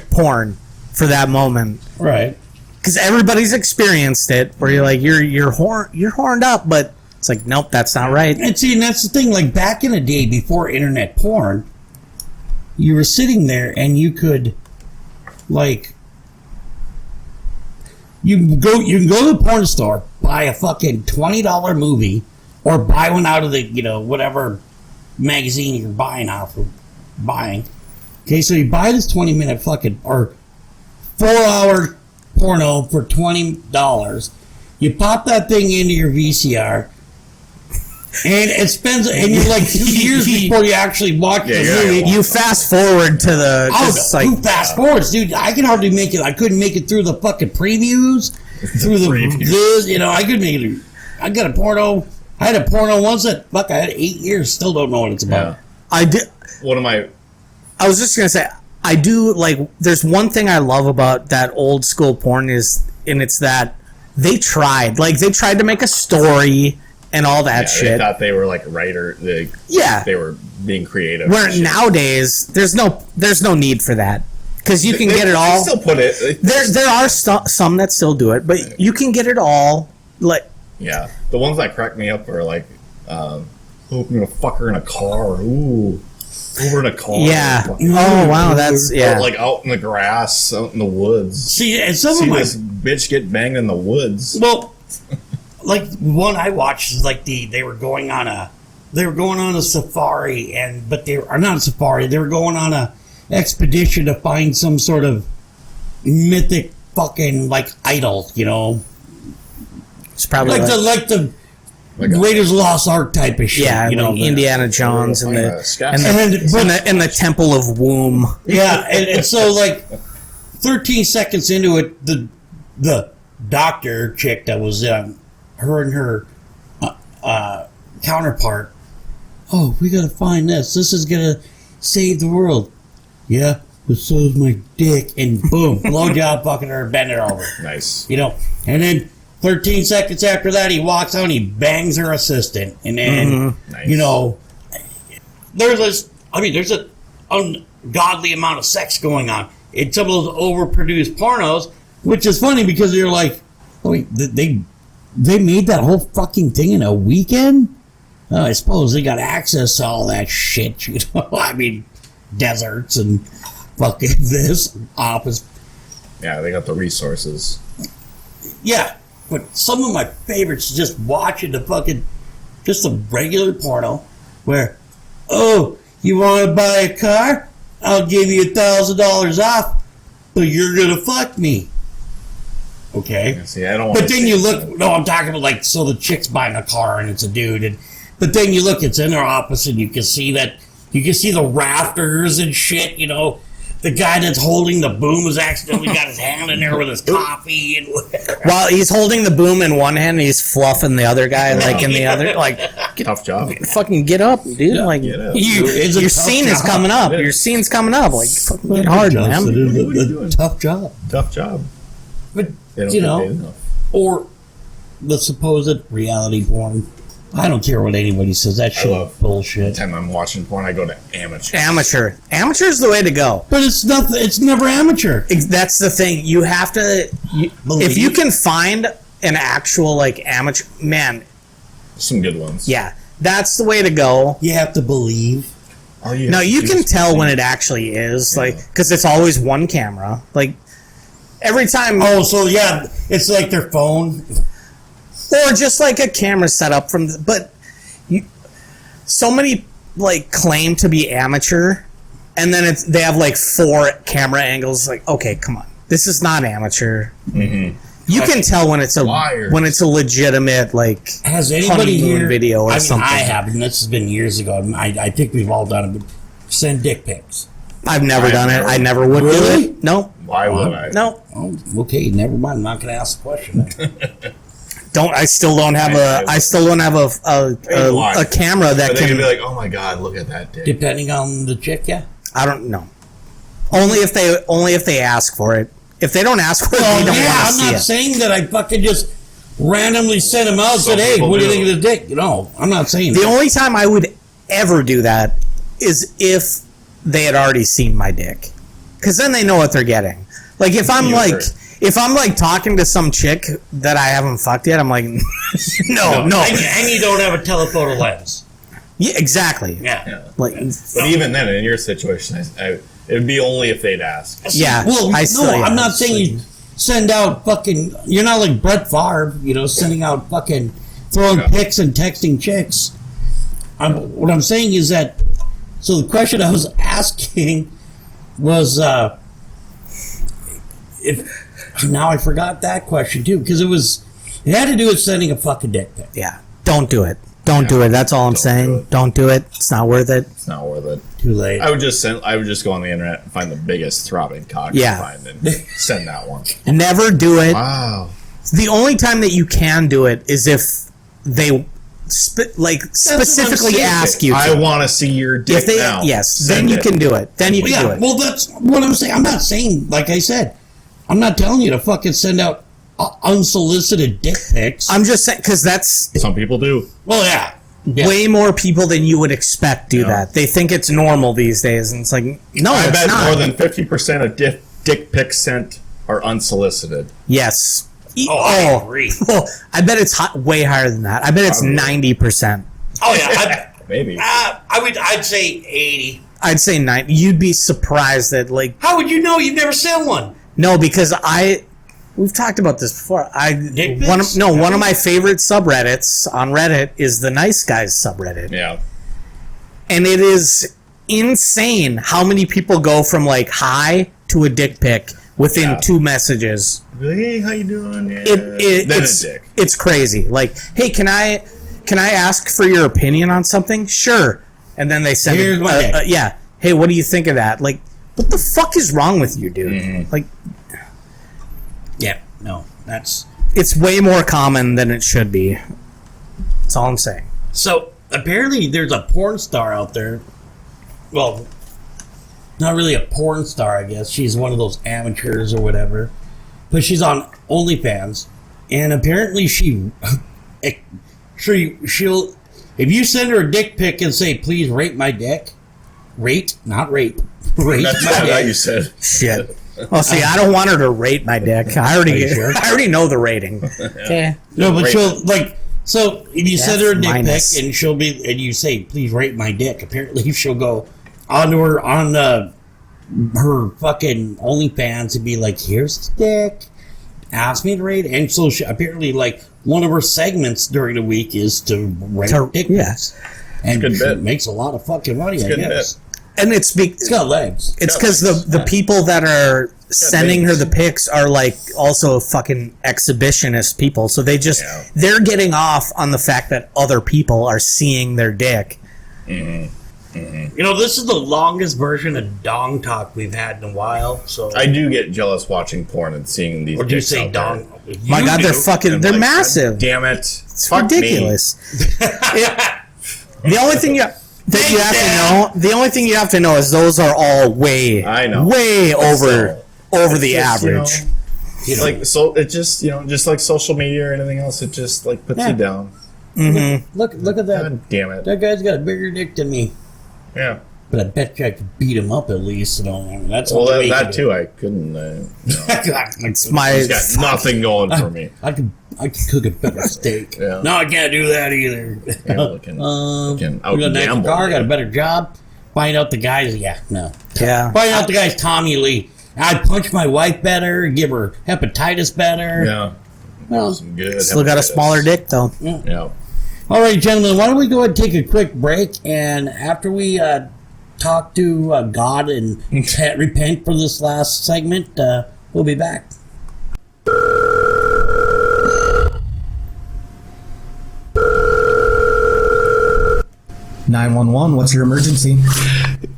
porn for that moment, right? Because everybody's experienced it, where you're like you're horned up, but it's like nope, that's not right. And that's the thing. Like back in the day, before internet porn, you were sitting there and you could, like, you can go to the porn store, buy a fucking $20 movie, or buy one out of the whatever magazine you're buying off of buying. Okay, so you buy this 20-minute fucking or 4-hour porno for $20. You pop that thing into your VCR, and it spends, and you're like 2 years before you actually watch the movie. You fast forward to the. Who fast forwards, dude? I can hardly make it. I couldn't make it through the fucking previews. Through the previews. I couldn't make it. I got a porno. I had a porno once that I had 8 years. Still don't know what it's about. Yeah. I did. I was just gonna say. I do like. There's one thing I love about that old school porn it's that they tried to make a story and all that shit. They thought they were like writer. They were being creative. Where nowadays there's no need for that because you can get it all. Still put it. There are some that still do it, but you can get it all. Like the ones that crack me up are like, I'm gonna fuck her in a car. Ooh. Over in a car. Yeah. Oh wow, that's Or like out in the grass, out in the woods. See, and some See of this bitch get banged in the woods. Well, like one I watched is like they were going on a safari, but they were not a safari. They were going on a expedition to find some sort of mythic fucking like idol. It's probably like the Raiders of the Lost Ark type of shit. Yeah, Indiana Jones and the Temple of Womb. Yeah, and so like 13 seconds into it, the doctor chick that was her and her counterpart. Oh, we gotta find this. This is gonna save the world. Yeah, but so is my dick. And boom, blowjob, fucking her, bend her over. Nice. And then 13 seconds after that, he walks out and he bangs her assistant. And then, Nice. there's an ungodly amount of sex going on in some of those overproduced pornos, which is funny because you're like, oh, wait, they made that whole fucking thing in a weekend? I suppose they got access to all that shit, I mean, deserts and fucking this office. Yeah, they got the resources. Yeah. But some of my favorites is just watching just a regular porno where, oh, you want to buy a car? I'll give you $1,000 off, but you're going to fuck me. Okay? See, I don't want But then you look, I'm talking about so the chick's buying a car and it's a dude. But then you look, it's in their office and you can see the rafters and shit, the guy that's holding the boom has accidentally got his hand in there with his coffee. And While he's holding the boom in one hand, he's fluffing the other guy like in the other. Like, Tough job. fucking get up, dude. Like, Get up. It's a your tough scene is job. coming up. Your scene's coming up. Like, fucking get hard, It man. is a tough job. Tough job. But, They don't you get know, paid enough. or the supposed reality porn. I don't care what anybody says. That shit love- is bullshit. Time I'm watching porn, I go to amateur. Amateur is the way to go. But it's nothing. It's never amateur. That's the thing. You have to. If you can find an actual like amateur man, Some good ones. yeah, that's the way to go. You have to believe. All you No, have to you do can is tell think. when it actually is, like, because it's always one camera. Like, every time, Oh, so yeah, it's like their phone. or just like a camera set up from. But so many like claim to be amateur, and then they have like 4 camera angles. Like, okay, come on, this is not amateur. Mm-hmm. You can tell when it's Liars. a legitimate like Has anybody honeymoon here video or I mean, something. I have, and this has been years ago. I think we've all done it. But send dick pics. I've never I've done it. never- I never would Really? do it. No, Why would I? no. Oh, okay, never mind. I'm not going to ask the question. Don't. I still don't have a camera that But they can. can be like, oh my god, look at that dick. Depending on the chick, yeah. I don't know. Only if they ask for it. If they don't ask for it, Well, we don't yeah, want to I'm see not it. saying that I fucking just randomly sent him out and Some said, hey, people what do you do. think of the dick? No, I'm not saying The that. only time I would ever do that is if they had already seen my dick, because then they know what they're getting. Like if I'm like talking to some chick that I haven't fucked yet, I'm like, no. And you don't have a telephoto lens. Yeah, exactly. Yeah. Yeah. Like, But even then, in your situation, it would be only if they'd ask. yeah. Well, I no, still, yeah, I'm not it's saying like- you send out fucking. You're not like Brett Favre, sending out fucking throwing Yeah. pics and texting chicks. What I'm saying is that. So the question I was asking was, if now I forgot that question too because it had to do with sending a fucking dick pic. Yeah. Don't do it. Don't do it. That's all I'm saying. Don't do it. It's not worth it. It's not worth it. Too late. I would just go on the internet and find the biggest throbbing cock Yeah. I find and send that one. Never do it. Wow. The only time that you can do it is if they specifically saying. ask you to. I want to see your dick If they, now. yes, Send then you it. can do it. Then you can do Yeah, it. well, that's what I'm saying. I'm not saying, like I said, I'm not telling you to fucking send out unsolicited dick pics. I'm just saying because that's Some people do. Well, yeah. way more people than you would expect do Yeah. that. They think it's normal these days, and it's like no, I it's bet not. more than 50% of dick pics sent are unsolicited. Yes. I agree. Oh, I bet it's way higher than that. I bet it's Probably. 90%. Oh, yeah. Maybe. I'd say 80. I'd say 90. You'd be surprised that like How would you know? You've never sent one. no, because we've talked about this before. Dick One pics? of my favorite subreddits on Reddit is the Nice Guys subreddit. Yeah. And it is insane how many people go from like hi to a dick pic within Yeah. 2 messages. Hey, how you doing? Yeah. Then It's a dick. it's crazy. Like, hey, can I ask for your opinion on something? Sure. And then they send Here's my dick. yeah. Hey, what do you think of that? Like, what the fuck is wrong with you, dude? Mm-hmm. Like, Yeah. No, that's. it's way more common than it should be. That's all I'm saying. So, apparently, there's a porn star out there. Well, not really a porn star, I guess. She's one of those amateurs or whatever. But she's on OnlyFans. And apparently she'll, if you send her a dick pic and say, please rate my dick. Rate, not rape. Rate That's my not dick. how you said. Shit. Oh, see, I don't want her to rate my dick. I already know the rating. Okay. No, but Rate she'll, like, so if you send her a dick minus. pic and and you say, please rate my dick, apparently she'll go on her fucking OnlyFans and be like, here's the dick. Ask me to rate it. And so apparently, like, one of her segments during the week is to rate dick pics. And good she bit. makes a lot of fucking money, I good guess. And it's It's got legs. It's because the people that are sending her veins. the pics are like also fucking exhibitionist people. So Yeah. they're getting off on the fact that other people are seeing their dick. Mm-hmm. You know, this is the longest version of dong talk we've had in a while. So I do get jealous watching porn and seeing these. Or do you dicks say out there. dong? My God, they're do. fucking. I'm They're like, massive. God damn it! It's Fuck me. ridiculous. The only thing you have to know, the only thing you have to know is those are all way over the Just, you know, average. like so, it just just like social media or anything else, it just like puts you down. Look at that. God damn it! That guy's got a bigger dick than me. Yeah. But I bet you I could beat him up at least. You know, I mean, that's Well, the way that you too, I couldn't. It's my. He's got nothing going for me. I could cook a better steak. Yeah. No, I can't do that either. Yeah, looking out We got a nicer gamble. car, got a better job. Find out the guys. Yeah, no. Yeah. Find out the guy's Tommy Lee. I'd punch my wife better, give her hepatitis better. Yeah. Well, Some good. Still got a smaller dick though. Yeah. all right, gentlemen, why don't we go ahead and take a quick break? And after we talk to God and repent for this last segment, we'll be back. 911, what's your emergency?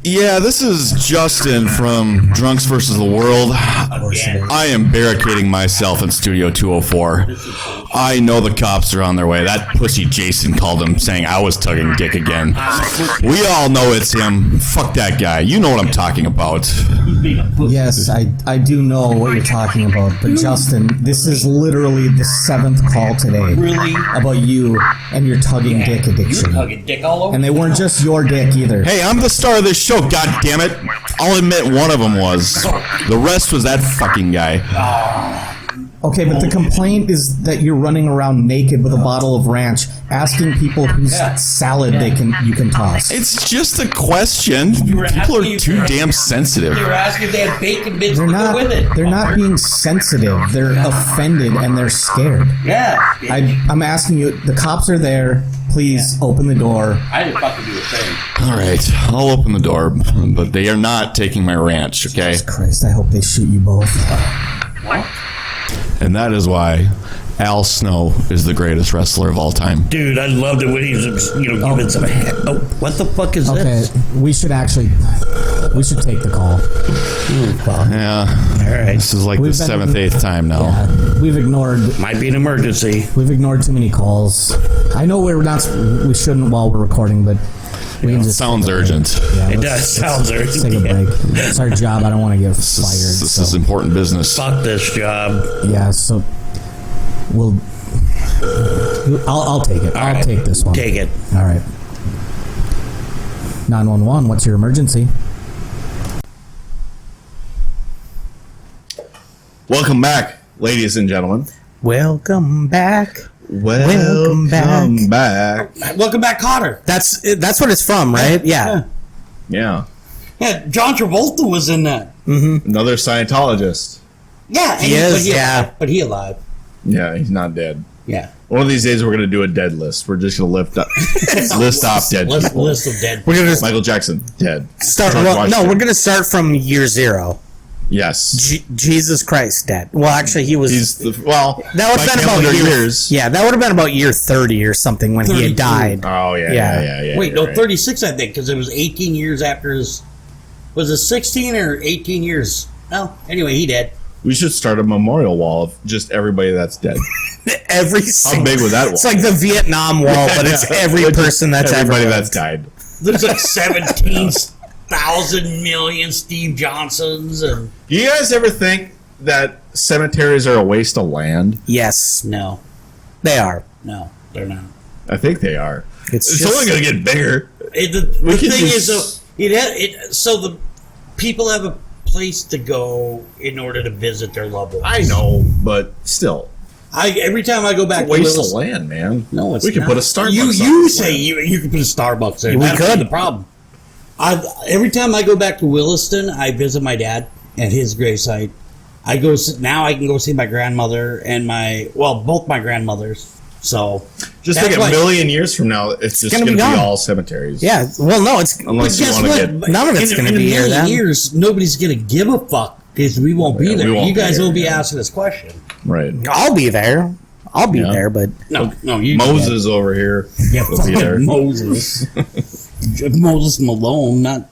Yeah, this is Justin from Drunks versus the World. I am barricading myself in Studio 204. I know the cops are on their way. That pussy Jason called him saying I was tugging dick again. We all know it's him. Fuck that guy. You know what I'm talking about. Yes, I do know what you're talking about, but Justin, this is literally the 7th call today. Really? About you and your tugging dick addiction. Hugging dick all over. And they weren't just your dick either. Hey, I'm the star of this show, god damn it. I'll admit one of them was. The rest was that fucking guy. Okay, but the complaint is that you're running around naked with a bottle of ranch, asking people whose salad you can toss. It's just a question. People are too damn sensitive. They were asking if they had bacon bits They're to not. go with it. They're not being sensitive. They're offended and they're scared. Yeah. I'm asking you. The cops are there. Please open the door. I didn't fucking do a thing. All right, I'll open the door, but they are not taking my ranch, okay? Christ, I hope they shoot you both. And that is why Al Snow is the greatest wrestler of all time. Dude, I loved it when he was, giving some head. Oh, what the fuck is Okay, this? we should take the call. Yeah. All right. This is like We've the been- 7th, 8th time now. Yeah, we've ignored Might be an emergency. too many calls. I know we shouldn't while we're recording, but we can just Sounds urgent. Yeah, It let's- does. Sounds let's take a urgent. break. It's our job. I don't want to get fired. This so, is important business. Fuck this job. yeah, so I'll take it. I'll take this one. Take it. All right. 911, what's your emergency? Welcome back, ladies and gentlemen. Welcome back. Welcome back. Welcome back, Cotter. That's what it's from, right? Yeah. Yeah. Yeah, John Travolta was in that. Another Scientologist. Yeah, He is, but he alive. Yeah, he's not dead. Yeah. One of these days, we're gonna do a dead list. We're just gonna list off dead people. List of dead. We're gonna Michael Jackson, dead. start. George Well, no, Washington. we're gonna start from year 0. Yes. Jesus Christ, dead. Well, actually, he was. He's that would have been about years. Yeah, that would have been about year 30 or something when he 32. had died. Oh yeah, Yeah. yeah. Wait, you're no, right. 36, I think, because it was 18 years after his. Was it 16 or 18 years? Well, anyway, he dead. We should start a memorial wall of just everybody that's dead. Every How big was that wall? It's like the Vietnam Wall, but it's every person that's everybody ever that's died. There's like 17,000 million Steve Johnsons and. Do you guys ever think that cemeteries are a waste of land? Yes, No, they are. no, they're not. I think they are. It's It's just only going to get bigger. The We could thing just- is, so the people have a place to go in order to visit their loved ones. I know, but still, Every time I go back to waste of Willis, land, man. no, it's we could not. put a Starbucks. You on say it. you could put a Starbucks there. We That's could. the problem. Every time I go back to Williston, I visit my dad at his gravesite. I can go see my grandmother and both my grandmothers. So Just that's think a why- million years from now, it's just gonna going be to be gone. all cemeteries. yeah. Well, no, it's Unless you guess want to what? get. none of it's going to in be a here million then. years. Nobody's going to give a fuck because we won't be Yeah, we there. won't You be guys there, will be yeah. asking this question. Right. I'll be there. I'll be Yeah. there, but No, you Moses over here. Yeah, will be there. Moses. Moses Malone, not.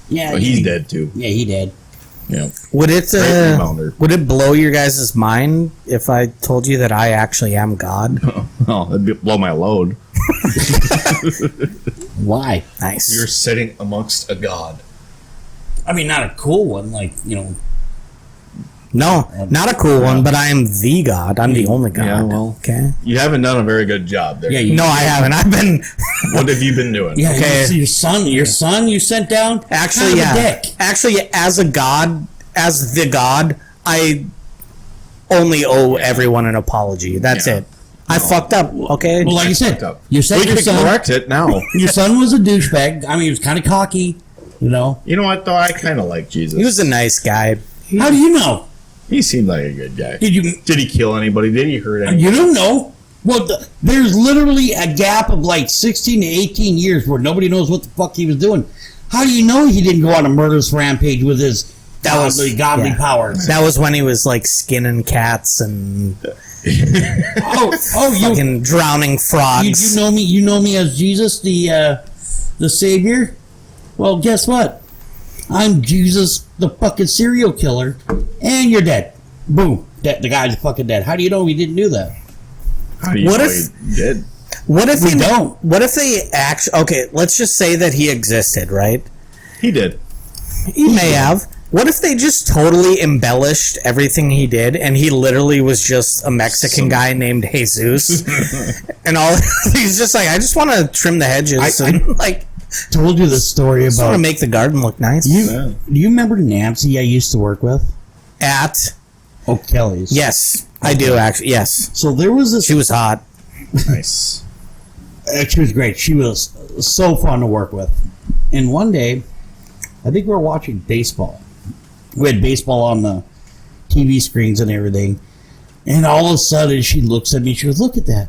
Yeah, But he's dead too. Yeah, he did. Yeah. Would it Great rebounder. would it blow your guys' mind if I told you that I actually am God? Oh, that'd blow my load. Why? Nice. You're sitting amongst a god. I mean, not a cool one, like, you know. No, not a cool one, but I am the God. I'm the only God. Yeah, well. Okay. You haven't done a very good job there. Yeah, you, No, I haven't. I've been What have you been doing? yeah. Okay. Your son, you sent down. actually, kind of a yeah. dick. Actually, as a God, as the God, I only owe everyone an apology. That's Yeah. it. I fucked up. Okay. Well, like you said, fucked up. you said We your can son. correct it now. Your son was a douchebag. I mean, he was kind of cocky. You know. You know what, though? I kind of like Jesus. He was a nice guy. How do you know? He seemed like a good guy. Did you? Did he kill anybody? Did he hurt anybody? You don't know. Well, there's literally a gap of like 16 to 18 years where nobody knows what the fuck he was doing. How do you know he didn't go on a murderous rampage with his godly yeah. powers? That was when he was like skinning cats and Oh, you fucking drowning frogs. you know me. You know me as Jesus, the Savior. Well, guess what? I'm Jesus, the fucking serial killer, and you're dead. Boom. The guy's fucking dead. How do you know he didn't do that? How do you What know if- he did? What if We he don't. What if they actually? Okay, let's just say that he existed, right? He did. He may have. What if they just totally embellished everything he did, and he literally was just a Mexican guy named Jesus, and all he's just like, I just want to trim the hedges and like Told you the story just want to about make the garden look nice. you. Yeah. Do you remember Nancy I used to work with? At O'Kelly's. yes, I do actually. Yes, So there was this. she was hot. Nice. She was great. She was so fun to work with. And one day, I think we were watching baseball. We had baseball on the TV screens and everything. And all of a sudden, she looks at me. She goes, "Look at that.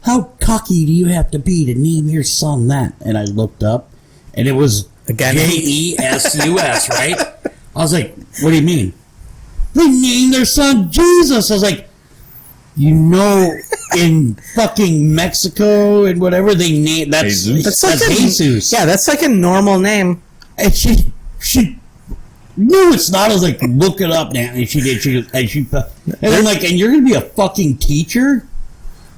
How cocky do you have to be to name your son that?" And I looked up, and it was Again. Jesus, right? I was like, "What do you mean?" They named their son Jesus. I was like, you know, in fucking Mexico and whatever they name that's Jesus. That's like Jesus. Yeah, that's like a normal name. And she knew it's not. I was like, look it up now. And she did. And I'm like, and you're gonna be a fucking teacher?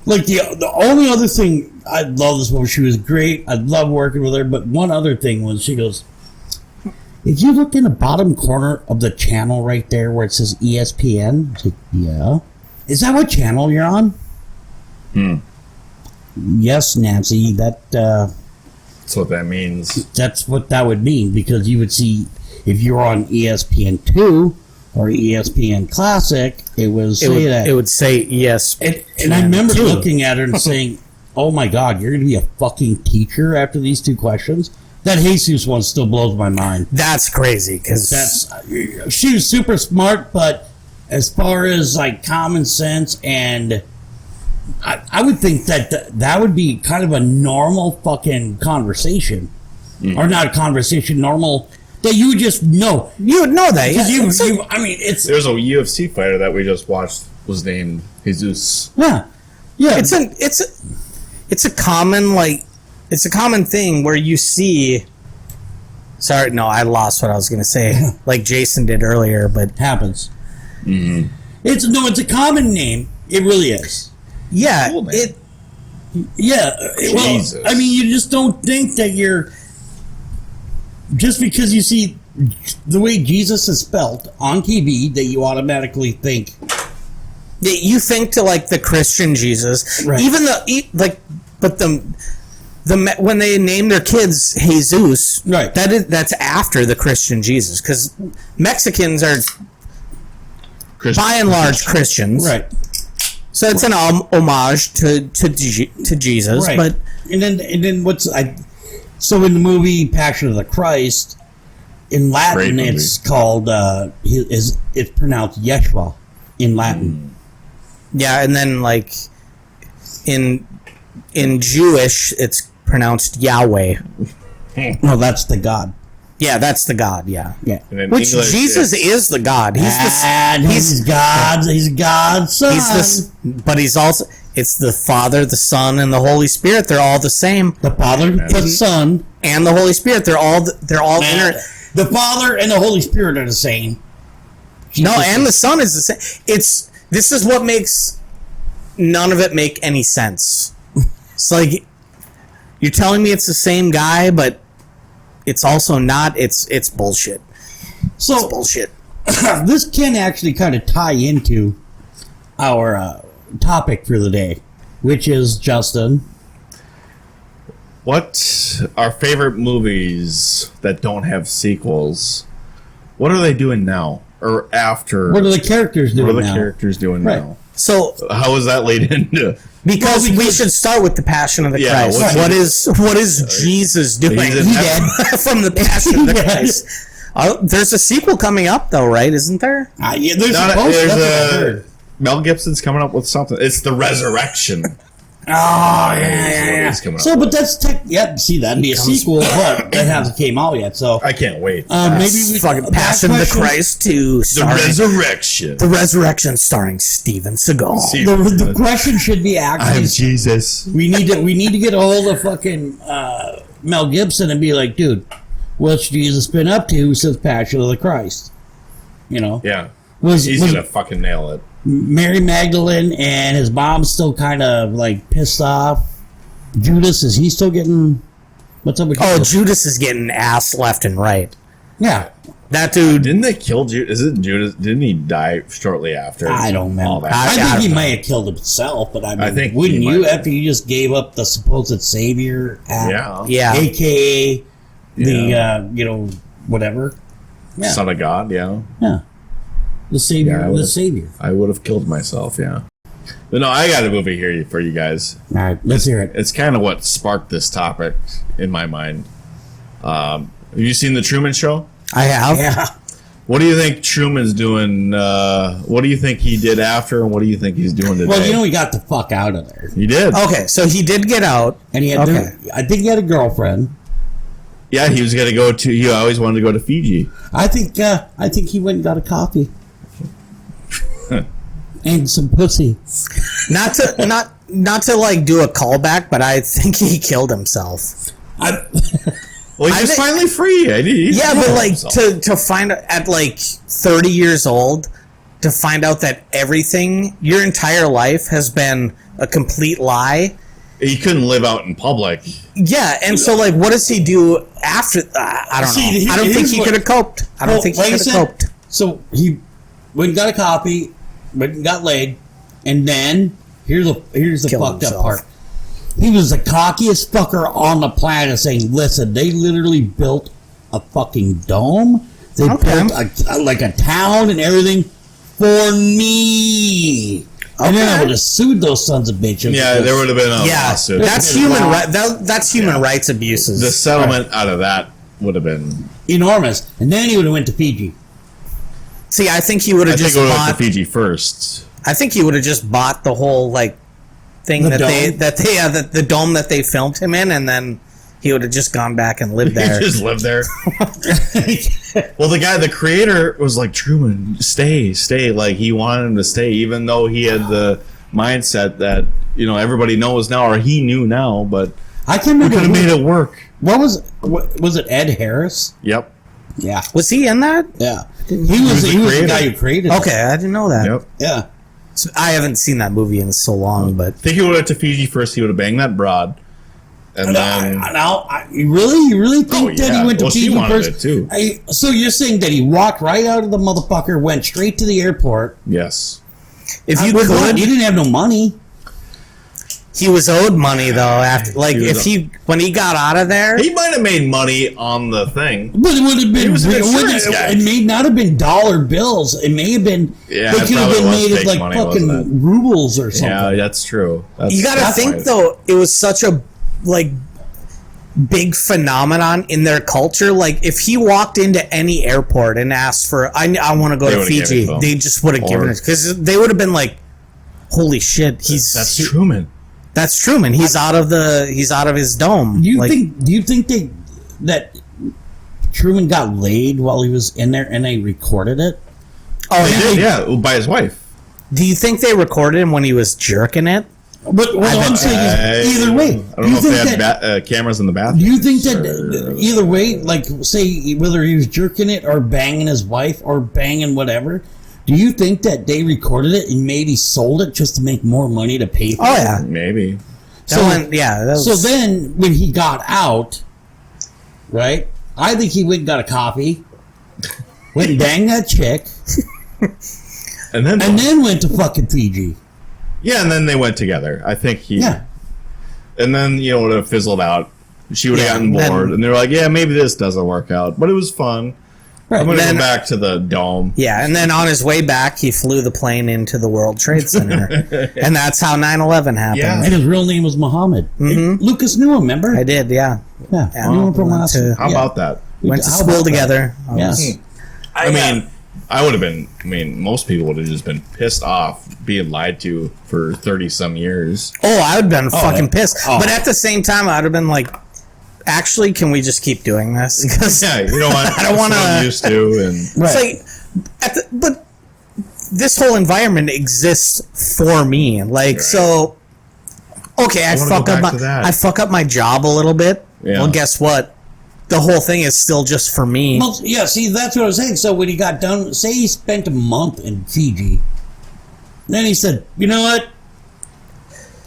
Like the only other thing, I love this woman. She was great. I love working with her. But one other thing was, she goes, if you look in the bottom corner of the channel right there where it says ESPN, I was like, yeah. Is that what channel you're on? Yes, Nancy. That's what that means. That's what that would mean, because you would see if you were on ESPN2 or ESPN Classic, it would say that. It would say yes. And I remember looking at her and saying, "Oh my God, you're going to be a fucking teacher after these two questions." That Jesus one still blows my mind. That's crazy because She was super smart, but as far as like common sense, and I would think that would be kind of a normal fucking conversation, or not a conversation, normal that you would just know. you would know that. Yeah. I mean, it's There's a UFC fighter that we just watched was named Jesus. yeah. It's a common thing where you see. Sorry, no, I lost what I was going to say. Like Jason did earlier, but Happens. It's a common name. It really is. yeah, Cool name. Well, I mean, you just don't think that you're just because you see the way Jesus is spelled on TV that you automatically think. you think to like the Christian Jesus, Right. even but when they name their kids Jesus, Right. That's after the Christian Jesus, because Mexicans are by and large Christians, Right. So it's an homage to Jesus, Right. but and then so in the movie Passion of the Christ, in Latin Great movie. it's called it's pronounced Yeshua in Latin. yeah, and then like in Jewish, it's pronounced Yahweh. No, that's the God. Yeah, that's the God. Yeah. Yeah. And in Which English, Jesus it's- is the God. And he's God's son. But he's also, it's the Father, the Son, and the Holy Spirit. They're all the same. The Father, the Son, And the Holy Spirit. They're all the Father and the Holy Spirit are the same. No, and the Son is the same. This is what makes none of it make any sense. It's like, you're telling me it's the same guy, but it's also not. It's bullshit. So It's bullshit. this can actually kind of tie into our topic for the day, which is, Justin, What are favorite movies that don't have sequels? What are they doing now or after? what are the characters doing What are the now? characters doing Right. now? So, How is that laid into? because we should start with the Passion of the Yeah, Christ. What is Jesus doing? He's in heaven. From the Passion of the Yes. Christ. There's a sequel coming up, though, right? Isn't there? Yeah, there's Not- supposed that's what I there's heard. Mel Gibson's coming up with something. It's the Resurrection. Oh, yeah, That's what he's coming So, up but with. that's see, that'd be a sequel, but that hasn't came out yet. So, I can't wait. maybe we Fucking that Passion of the question- Christ 2 The starring Resurrection. The Resurrection starring Steven Seagal. The question should be actually: Jesus. we need to get a hold of fucking Mel Gibson and be like, dude, what's Jesus been up to since Passion of the Christ? You know, Yeah. was He's gonna fucking nail it. Mary Magdalene and his mom still kind of like pissed off? Judas, is he still getting? What's up with Oh, Judas? Judas is getting ass left and right. Yeah, That dude. Didn't they kill Judas? Is it Judas? Didn't he die shortly after? I don't all remember. that? I think he don't may have killed himself, but I mean, think wouldn't he you might have. after you just gave up the supposed savior? Yeah. Yeah. AKA the Yeah. whatever. Yeah. Son of God. Yeah. Yeah, the savior, Yeah, I the would've- savior. I would have killed myself. Yeah. But no, I got a movie here for you guys. All right, let's hear it. It's kind of what sparked this topic in my mind. Have you seen the Truman Show? I have. Yeah, What do you think Truman's doing? What do you think he did after, and what do you think he's doing today? well, you know, he got the fuck out of there, he did. Okay, so he did get out. and he had. Okay. I think he had a girlfriend. Yeah, he was gonna go to. He always wanted to go to Fiji. I think he went and got a coffee and some pussy. Not to like do a callback, but I think he killed himself. Well, he's I just think- finally free. Yeah, but like to find out at like 30 years old, to find out that everything, your entire life has been a complete lie. he couldn't live out in public. Yeah, and so like, what does he do after? I don't See, know. I don't think here's he what- could have coped. I don't Well, think he like I could have said, coped. So he went and got a coffee, went and got laid, and then here's the Killed fucked himself. up part. He was the cockiest fucker on the planet, saying, "Listen, they literally built a fucking dome. They Okay. built a town and everything for me." And then I Okay. would have sued those sons of bitches. Yeah, there would have been a Yeah, lawsuit. that's human right. That's human rights abuses. The settlement out of that would have been. enormous. And then he would have went to Fiji. See, I think he would I have think just it would have went bought. to Fiji first. I think he would have just bought the whole like thing The the dome that they filmed him in, and then he would have just gone back and lived He there. just lived there. Well, the creator was like, Truman, stay. Like, he wanted him to stay, even though he had the mindset that, everybody knows now, or he knew now, but I can't we remember. could have made it work. What was it? Ed Harris? Yep. Yeah, Was he in that? yeah. He was the creator. guy who created it. Okay, I didn't know that. Yep. Yeah. So I haven't seen that movie in so long, but I think he would have went to Fiji first. He would have banged that broad. And then. You really think Oh, that yeah. he went to Well, she Fiji wanted first? it, too. So you're saying that he walked right out of the motherfucker, went straight to the airport. Yes. if you With what? could, He didn't have no money. he was owed money though. After like He was when he got out of there, He might have made money on the thing. But it would have been. was an insurance guy. It may not have been dollar bills. It may have been. Yeah, they it could have probably been was made of fake like money, fucking wasn't it? rubles or something. Yeah, that's true. you got to That's think right. though, it was such a like big phenomenon in their culture. Like if he walked into any airport and asked for, I want to go They to would've given Fiji, it to him. they just would have given Or- it because they would have been like, "Holy shit, That's Truman. That's Truman. He's out of his dome." Do you Like, think? Do you think that Truman got laid while he was in there, and they recorded it. Oh, They yeah. did, yeah, by his wife. Do you think they recorded him when he was jerking it? But what I'm saying is, either way, I don't know if they had cameras in the do bathroom. you think that either way, like, say, whether he was jerking it or banging his wife or banging whatever, do you think that they recorded it and maybe sold it just to make more money to pay for Oh, it? yeah. Maybe. That one, yeah. That was, So then, when he got out, right, I think he went and got a coffee, went and banged that chick, And then went to fucking Fiji. yeah, and then they went together. I think he. Yeah. And then it would have fizzled out. She would have Yeah, gotten then- bored, and they're like, "Yeah, maybe this doesn't work out, but it was fun. I'm gonna then- go back to the dome." yeah, and then on his way back, he flew the plane into the World Trade Center. And that's how 9/11 happened. Yeah. And his real name was Muhammad. Lucas knew him, remember? I did, yeah. Yeah, Yeah. knew him from Went last. to- How about that? Went to How school about that? together. Yeah. I mean, I would have been. I mean, most people would have just been pissed off being lied to for 30 some years. Oh, I would have been fucking yeah. pissed. Oh. But at the same time, I would have been like, actually, can we just keep doing this? Because Yeah, you know what? I don't That's what wanna- I'm used to, and it's like, but this whole environment exists for me. Like, so, okay, I wanna fuck go up back to that. I fuck up my job a little bit. Yeah. Well, guess what? The whole thing is still just for me. Well, yeah, see, that's what I was saying. So when he got done, say he spent a month in Fiji, then he said, "You know what?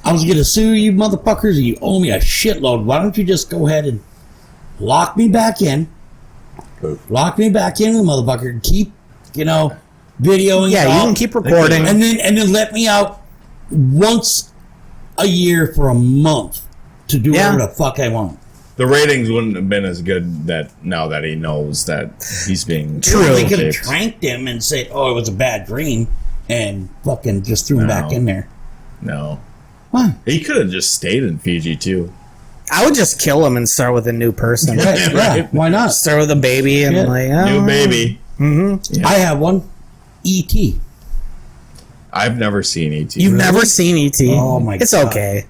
I was going to sue you motherfuckers, and you owe me a shitload. Why don't you just go ahead and lock me back in? Lock me back in, motherfucker, and keep, videoing. Yeah, it you all, can keep recording. and then let me out once a year for a month to do Yeah. whatever the fuck I want." the ratings wouldn't have been as good that now that he knows that he's being True. They could have taped. tranked him and said, "Oh, it was a bad dream," and fucking just threw him back No. in there. No, Why? he could have just stayed in Fiji too. I would just kill him and start with a new person. Right, yeah, Right. why not? Start with a baby and Yeah. like, New oh. baby. I have one. E.T. I've never seen ET. You've never seen E.T. Oh, my It's God. okay.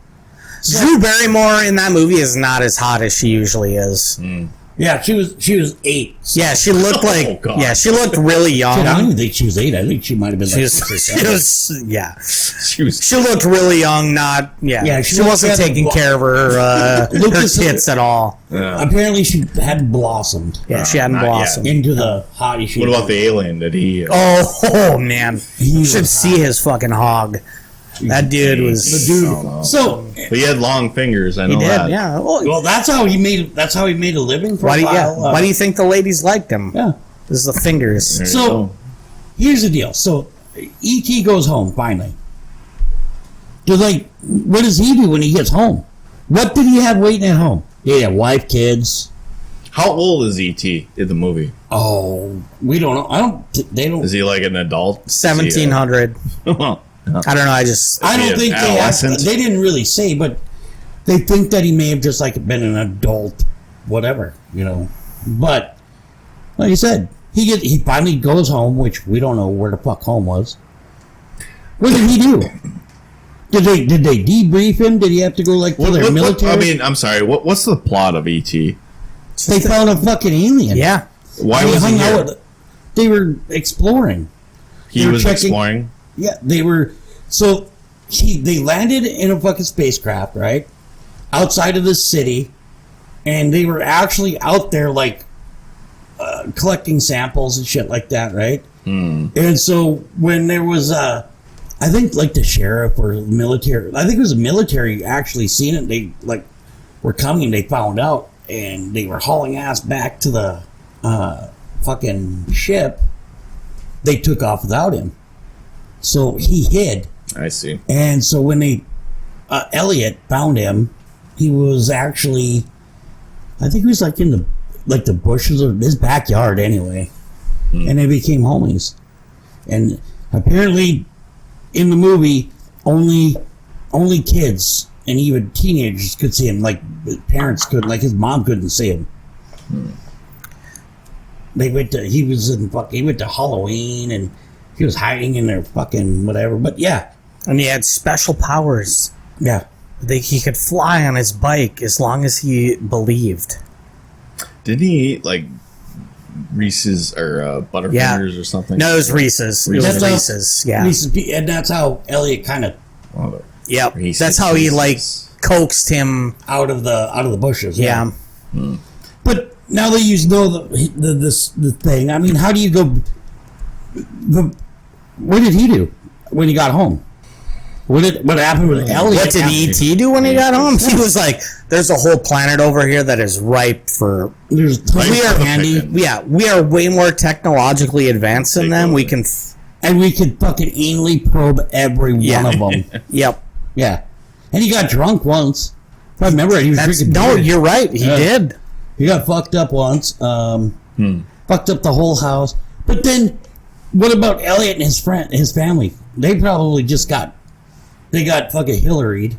Drew Barrymore in that movie is not as hot as she usually is. Yeah, she was 8. Yeah, she looked like. Oh, God. Yeah, she looked really young. I don't even think she was 8. I think she might have been She like was, 6 or she 7. was, yeah. She was. She looked really young. Not, yeah. Yeah, she she wasn't had a taking blo- care of her Lucas- tits at all. Apparently, she had blossomed Yeah, she hadn't not yet. blossomed. into the hottie she What about was. the alien? Did he? Oh man, you was should hot. see his fucking hog. That dude was. The dude. Oh, no. So, But he had long fingers. I know He did, that. yeah. Well, well, that's how he made a living for why a do you? Yeah, while. why do you think the ladies liked him? Yeah. This is the fingers. There you So, go. here's the deal. So, E.T. goes home finally. What does he do when he gets home? What did he have waiting at home? He had wife, kids. How old is ET in the movie? Oh, we don't know. They don't. Is he like an adult? 1700. I don't know. I just. I Is he don't an think adolescent? they didn't really say, but they think that he may have just like been an adult, whatever, But like I said, he finally goes home, which we don't know where the fuck home was. What did he do? Did they debrief him? Did he have to go like to their military? I mean, I'm sorry. What's the plot of ET? they found a fucking alien. Yeah. Why And was he hung out here? with- They were exploring. He they were was checking- exploring. Yeah, they were. So they landed in a fucking spacecraft, right? Outside of the city. And they were actually out there, like, collecting samples and shit like that, right? And so when there was, I think, like, the sheriff or the military, I think it was the military actually seen it. They, like, were coming, they found out, and they were hauling ass back to the fucking ship. They took off without him. So he hid. I see. And so when Elliot found him, he was actually, I think he was like in the bushes of his backyard anyway. And they became homies. And apparently in the movie, only kids and even teenagers could see him. Like parents couldn't, like his mom couldn't see him. He went to Halloween and he was hiding in their fucking whatever. But yeah. And he had special powers. Yeah. He could fly on his bike as long as he believed. Didn't he like Reese's or Butterfingers or something. No, it was Reese's. It was That's how- Reese's. Yeah. And that's how Elliot kind of Yep. Reese's That's how he like Pieces. coaxed him. out of the bushes. Yeah. But now that you know the thing, I mean, how do you go? What did he do when he got home? What happened with Elliot? What did after- E.T. do when he got home? He was like, "There's a whole planet over here that is ripe for." There's tons We of are candy, we are way more technologically advanced than them. We can. and we could fucking anally probe every one of them. Yep. Yeah, and he got drunk once. If I remember it, he was drinking. No, beer. you're right. He did. He got fucked up once. Fucked up the whole house. But then, what about Elliot and his family? They probably just got fucking Hillaried.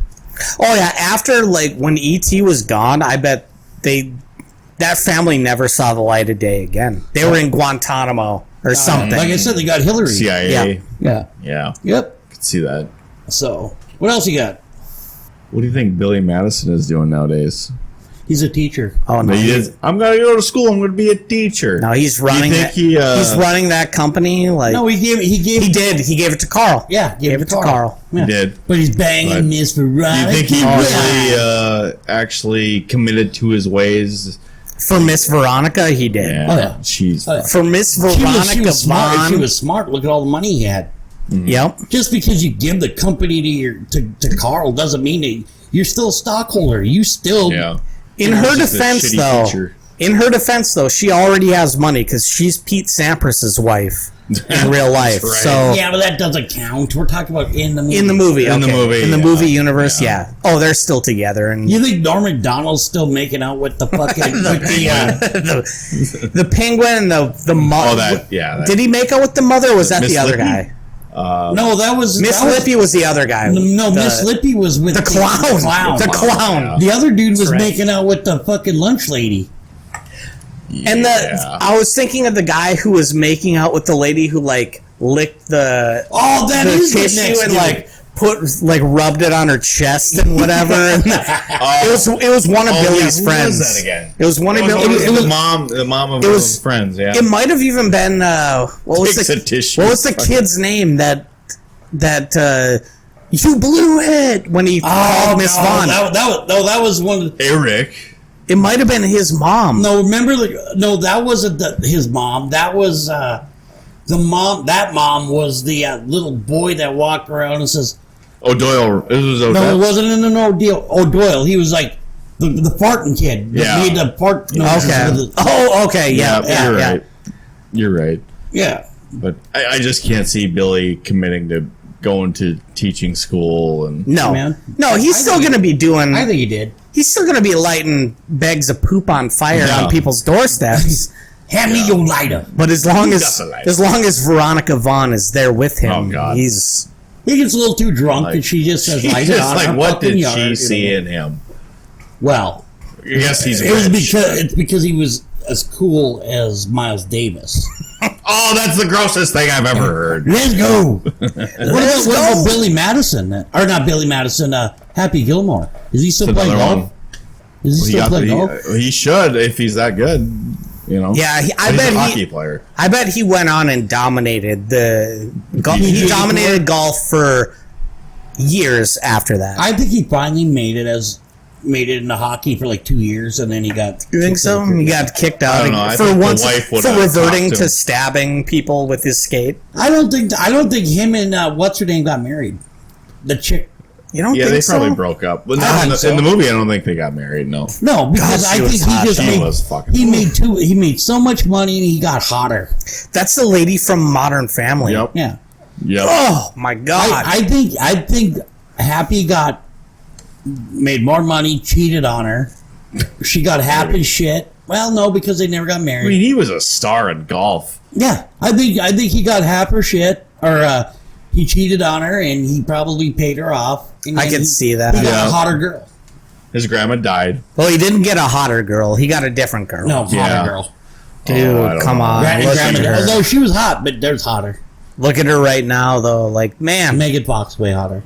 Oh yeah. After like when E.T. was gone, I bet that family never saw the light of day again. They were in Guantanamo or something. Like I said, they got Hillaried. CIA. Yeah. Yeah. Yep. Could see that. So, what else you got? What do you think Billy Madison is doing nowadays? He's a teacher. Oh no. I'm gonna go to school. I'm gonna be a teacher. No, he's running. think He's running that company. Like No, he gave. he did. He gave it to Carl. Yeah, Gave it to Carl. Yeah. did. But he's banging But Miss Do Veronica. you think he really actually committed to his ways? For Miss Veronica, he did. Yeah. Oh, yeah. She's Oh, yeah. For Miss She Veronica was smart. Vaughn. She was smart. Look at all the money he had. Yep. Just because you give the company to Carl doesn't mean that you're still a stockholder. You still yeah. In her Just a defense, shitty though, teacher. she already has money because she's Pete Sampras's wife in real life. right. So Yeah, but that doesn't count. We're talking about in the movie. in the movie, In the okay. movie, in the yeah. movie universe, yeah. Oh, they're still together, and You think Norm Macdonald's still making out with the fucking with the penguin and the mother. Oh, that yeah. That, Did he make out with the mother? Or was that Miss the other Lippy? guy? no, that was Miss that was- Lippy was the other guy. No, The- Miss Lippy was with the clown. The clown. Yeah. The other dude was right. making out with the fucking lunch lady. And Yeah. I was thinking of the guy who was making out with the lady who like licked the Oh, that the is the tissue next and dude. like rubbed it on her chest and whatever. And it was one of Billy's who friends. was that again? It was one of It Billy's. was the mom of one of his friends. Yeah. It might have even been what was Takes the a tissue. what was the kid's name that you blew it when he called Miss Vaughn. That was one of the, Eric. It might have been his mom. no, remember that wasn't his mom. That was the mom. That mom was the little boy that walked around and says, O'Doyle. This was no, it O'Doyle. wasn't in an ordeal. O'Doyle. He was like the farting kid. that Yeah. made the fart noises Okay. with the- Oh, okay. Yeah. You're yeah. right. You're right. yeah. But I just can't see Billy committing to going to teaching school and No, Man. no, he's I still think- going to be doing. I think he did. He's still going to be lighting bags of poop on fire Yeah. on people's doorsteps. Hand me your lighter. But as long got as the lighter? Veronica Vaughn is there with him, Oh, God. he's He gets a little too drunk, Like, and she just says, she's "Light it just on like, our what fucking did yard," she you see know. in him? Well, I guess he's it was rich. because he was as cool as Miles Davis. Oh, that's the grossest thing I've ever heard. Let's go. What about Billy Madison? Or not Billy Madison? Happy Gilmore. Is he still playing Another golf? one. Is he still playing golf? He should if he's that good. You know. Yeah, I He's bet a he- hockey player. I bet he went on and dominated he dominated golf for years after that. I think he finally made it into hockey for like 2 years, and then he got. You think so? He got kicked out I don't know. I for think the once wife would for have reverting talked to him. stabbing people with his skate. I don't think him and what's her name got married. The chick. You don't Yeah, think they so? probably broke up. But I not think so. in the movie, I don't think they got married. No. No, because God, I she think was he hot. just She made. was fucking. He made so much money, and he got hotter. That's the lady from Modern Family. Yep. Yeah. Yep. Oh my God! I think Happy made more money, cheated on her. She got happy shit. Well, no, because they never got I married. mean, he was a star in golf. Yeah, I think he got half her shit, or he cheated on her, and he probably paid her off. And I then can he- see that. He got Yeah. a hotter girl. His grandma died. Well, he didn't get a hotter girl. He got a different girl. No, hotter Yeah. girl. Dude, Oh, I don't come know. on. And Look grandma, at her. although she was hot, but there's hotter. Look at her right now, though. Like, man. Megan Fox way hotter.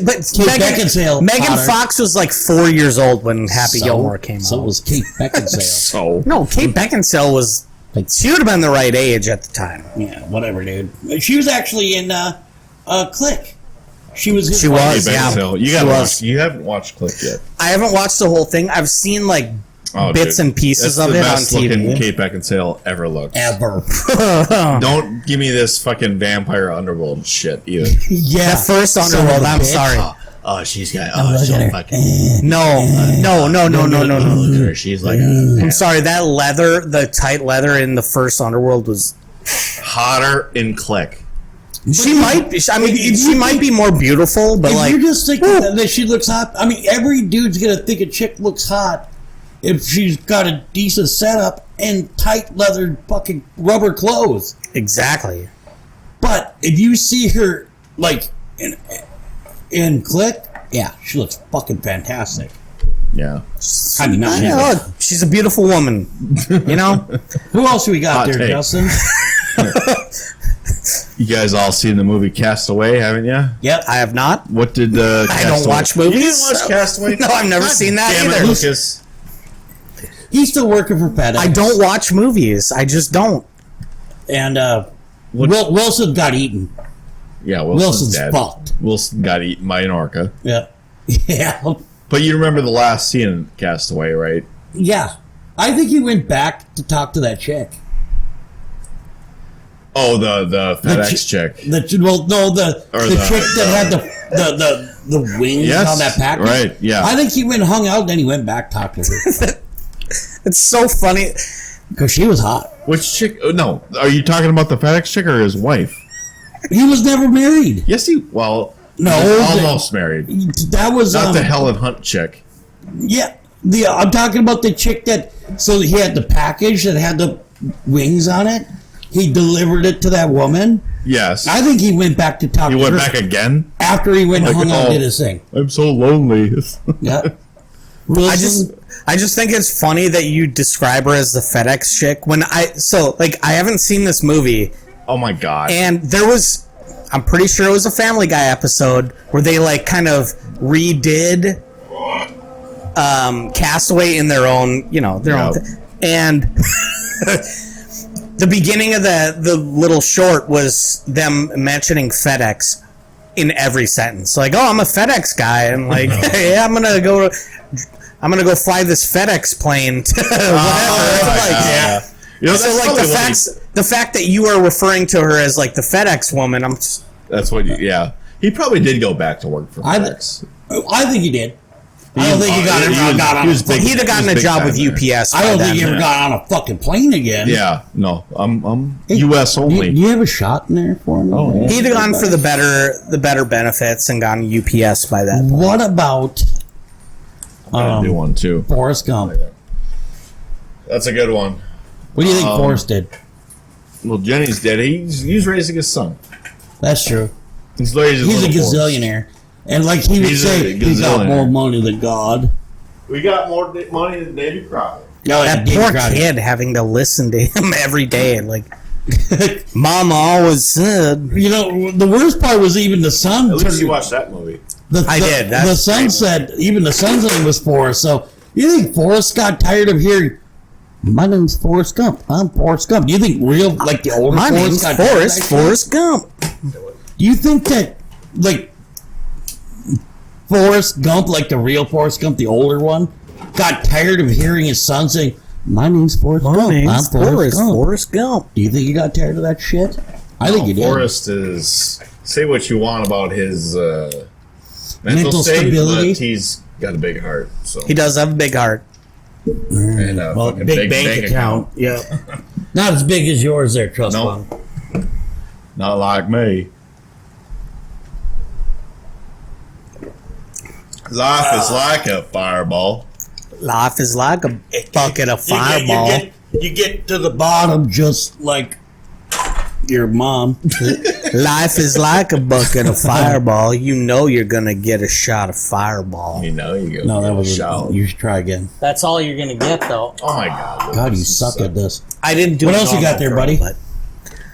But Beckinsale, Megan hotter. Fox was like 4 years old when Happy So- Gilmore came So out. was Kate Beckinsale. So No, Kate Beckinsale was Like, She would have been the right age at the time. yeah, whatever, dude. She was actually in Click. She was. She was. Kate Yeah. Beckinsale. You She gotta was. watch. You haven't watched Click yet. I haven't watched the whole thing. I've seen like bits dude. and pieces That's of the it on best looking TV. Kate Beckinsale ever looked. Ever. Don't give me this fucking vampire underworld shit either. Yeah. The first Underworld. I'm sorry. Oh, she's got. look at her. fucking. No. Look at her. She's like. I'm sorry. That leather, the tight leather in the first Underworld was. Hotter in Click. She might be. I mean, she might be more beautiful, but If like you're just thinking that she looks hot, I mean, every dude's gonna think a chick looks hot if she's got a decent setup and tight leather fucking rubber clothes. exactly. But if you see her like in Click, yeah, she looks fucking fantastic. Yeah. I mean, not Yeah, look, she's a beautiful woman. You know. Who else do we got Hot there, take. Justin? You guys all seen the movie Castaway, haven't you? Yep. I have not. What did I Castaway? don't watch movies. You didn't watch Castaway? No, I've never seen that Damn either. it, Lucas. He's still working for FedEx. I don't watch movies. I just don't. And Wilson got eaten. Yeah, Wilson's dead. fucked. Wilson got eaten by an orca. Yeah. Yeah. But you remember the last scene in Castaway, right? Yeah. I think he went back to talk to that chick. Oh, the FedEx chick. The chick that had the wings Yes, on that package. right, yeah. I think he went and hung out, then he went back talked to her. It's so funny. Because she was hot. Which chick? Oh, no, are you talking about the FedEx chick or his wife? He was never married. Yes, well, No, almost married. That was Not the Helen Hunt chick. Yeah, I'm talking about the chick that. So he had the package that had the wings on it. He delivered it to that woman. Yes. I think he went back to talk You to went her back again? after he went and hung out and did his thing. I'm so lonely. Yeah. I just think it's funny that you describe her as the FedEx chick when I haven't seen this movie Oh my god. and I'm pretty sure it was a Family Guy episode where they like kind of redid Castaway in their own and the beginning of the little short was them mentioning FedEx in every sentence. Like, oh, I'm a FedEx guy, and like, hey, I'm gonna go fly this FedEx plane to whatever. You know, So that's like probably what the fact that you are referring to her as like the FedEx woman, that's what. Yeah, he probably did go back to work for I FedEx. think he did. I don't think he got he'd have gotten a job with UPS. I don't by think he then. ever got on a fucking plane again. Yeah, no, I'm U.S. Do only. you have a shot in there for me? Oh, yeah. He'd have gone for the better benefits and gotten UPS by that point. What about I'm gonna do one too. Forrest Gump? That's a good one. What do you think Forrest did? Well, Jenny's dead. He's raising his son. That's true. He's raising. He's a little Forrest. gazillionaire. And like he would He's a say, he got gazillionaire. more money than God. We got more money than Davy Crockett. That poor kid having to listen to him every day. Like, Mama always said. You know, the worst part was even the son. At least you watched that movie. I did. The son said, even the son's name was Forrest. So you think Forrest got tired of hearing, my name's Forrest Gump. I'm Forrest Gump. Do you think the older My Forrest name's got tired of that shit? Forrest Gump. Do you think that, like, Forrest Gump, like the real Forrest Gump, the older one, got tired of hearing his son saying, my name's Forrest Gump. I'm Forrest Gump. Do you think he got tired of that shit? I think he did. Forrest is. Say what you want about his mental state, stability. but he's got a big heart. So He does have a big heart. and a fucking big bank account. Yeah. Not as big as yours there, Trust Nope. Fund. Not like me. Life is like a fireball. Life is like a bucket of fireball. You get to the bottom just like your mom. Life is like a bucket of fireball. You know you're gonna get a shot of fireball. You know you go. No, that was shout. you should try again. That's all you're gonna get, though. Oh my god! God, you suck at this. I didn't do. What it else you got there, normal, buddy? but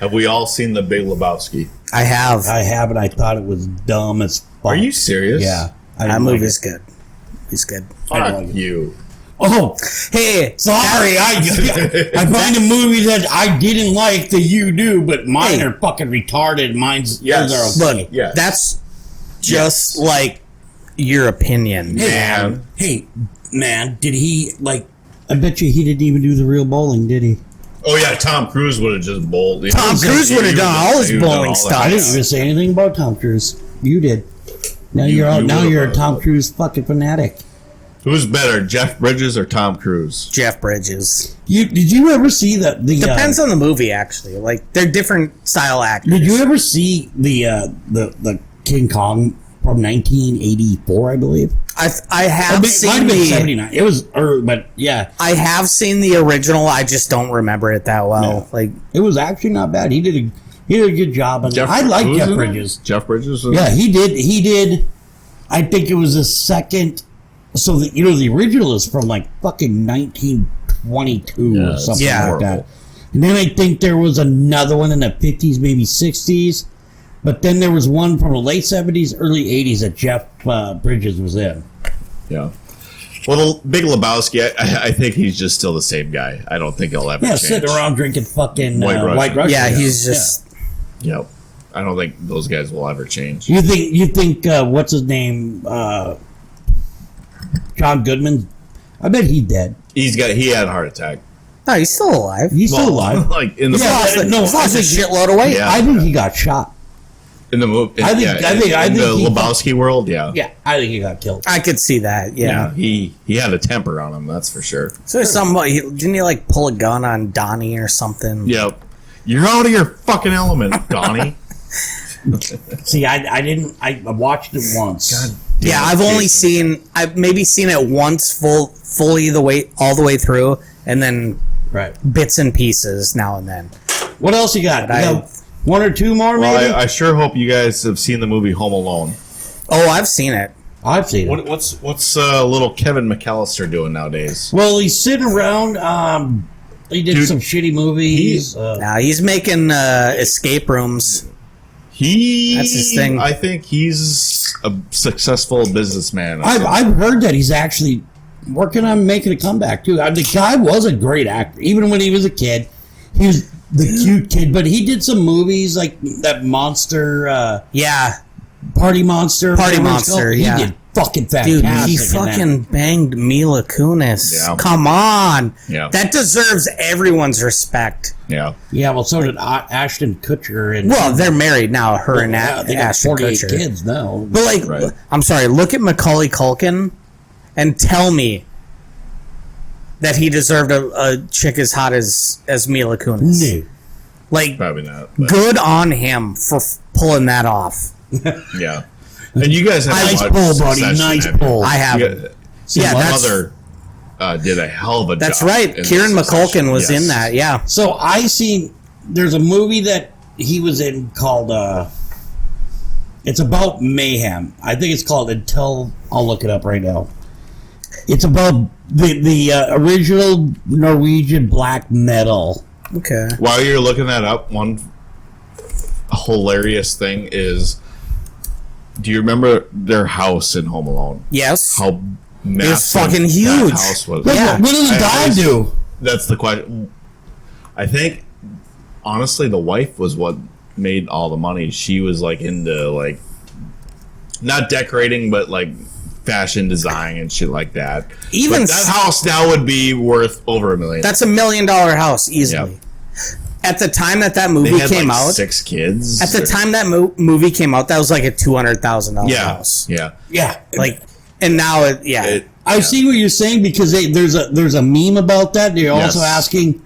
Have we all seen The Big Lebowski? I have. I haven't. I thought it was dumb as fuck. Are you serious? Yeah. I That didn't like movie's it. good. He's good. Fuck I don't like it. you. Oh, Hey, sorry. I find a movie that I didn't like that you do, but mine are fucking retarded. Mine's yours are okay. look, that's just like your opinion. Hey, man, did he like? I bet you he didn't even do the real bowling, did he? Oh yeah, Tom Cruise would have just bowled. Tom Cruise would have done all his bowling stuff. I didn't even say anything about Tom Cruise. You did. Now you're a Tom Cruise fucking fanatic. Who's better, Jeff Bridges or Tom Cruise? Jeff Bridges. Did you ever see the Depends on the movie, actually. Like, they're different style actors. Did you ever see the King Kong from 1984? I believe. I have seen might have been 79. It was, but yeah, I have seen the original. I just don't remember it that well. No. Like, it was actually not bad. He did a good job. I like Jeff Bridges. Jeff Bridges. Yeah, he did. I think it was the second. So the original is from like fucking 1922 or something like that. And then I think there was another one in the 50s, maybe 60s. But then there was one from the late 70s, early 80s that Jeff Bridges was in. Yeah. Well, the Big Lebowski, I think he's just still the same guy. I don't think he'll ever change. Sitting around drinking fucking White Russian. yeah, he's just. Yep. I don't think those guys will ever change. You think what's his name? John Goodman? I bet he's dead. He had a heart attack. No, he's still alive. He's still alive. Like in the He's lost a shitload of weight. Yeah. I think he got shot. in the movie. I think the he Lebowski world. Yeah. Yeah, I think he got killed. I could see that. Yeah. He had a temper on him. That's for sure. So there's didn't he like pull a gun on Donnie or something? Yep. You're out of your fucking element, Donnie. See, I didn't. I watched it once. God. Yeah, I've maybe seen it once fully all the way through, and then Right. bits and pieces now and then. What else you got? You got one or two more, maybe? Well, I sure hope you guys have seen the movie Home Alone. Oh, I've seen it. I've seen it. What's little Kevin McAllister doing nowadays? Well, he's sitting around. He did some shitty movies. Now he's making escape rooms. That's his thing. I think he's a successful businessman. I've heard that he's actually working on making a comeback too. The guy was a great actor, even when he was a kid. He was the cute kid, but he did some movies like that Monster. Party Monster. He did fucking fantastic. Dude, he fucking banged Mila Kunis. Yeah. Come on. Yeah. That deserves everyone's respect. Yeah. Yeah, well, so did Ashton Kutcher. And Well, they're married now, her and they got Ashton 48 Kutcher. kids now. But like, Right. I'm sorry, look at Macaulay Culkin and tell me that he deserved a chick as hot as Mila Kunis. No. Like, Probably not. But good on him for pulling that off. yeah. And you guys have Nice watched pull, buddy. Succession, Nice haven't you? pull. I have. Yeah, my that's mother did a hell of a that's job. right. in Kieran Succession. McCulkin was Yes. in that. Yeah. So there's a movie that he was in called, it's about mayhem. I think it's called I'll look it up right now. It's about the original Norwegian black metal. Okay. While you're looking that up, one hilarious thing is, do you remember their house in Home Alone? Yes. How massive fucking that huge. house was. Yeah. What did the dog do? That's the question. I think, honestly, the wife was what made all the money. She was like into like not decorating, but like fashion design and shit like that. Even But that house now would be worth over $1 million. That's $1 million house easily. Yeah. At the time that they movie had came like out, 6 kids. at the time that movie came out, that was like a $200,000 yeah, house. yeah. Yeah. Like, and now I see what you're saying because there's a meme about that. They're also Yes. asking,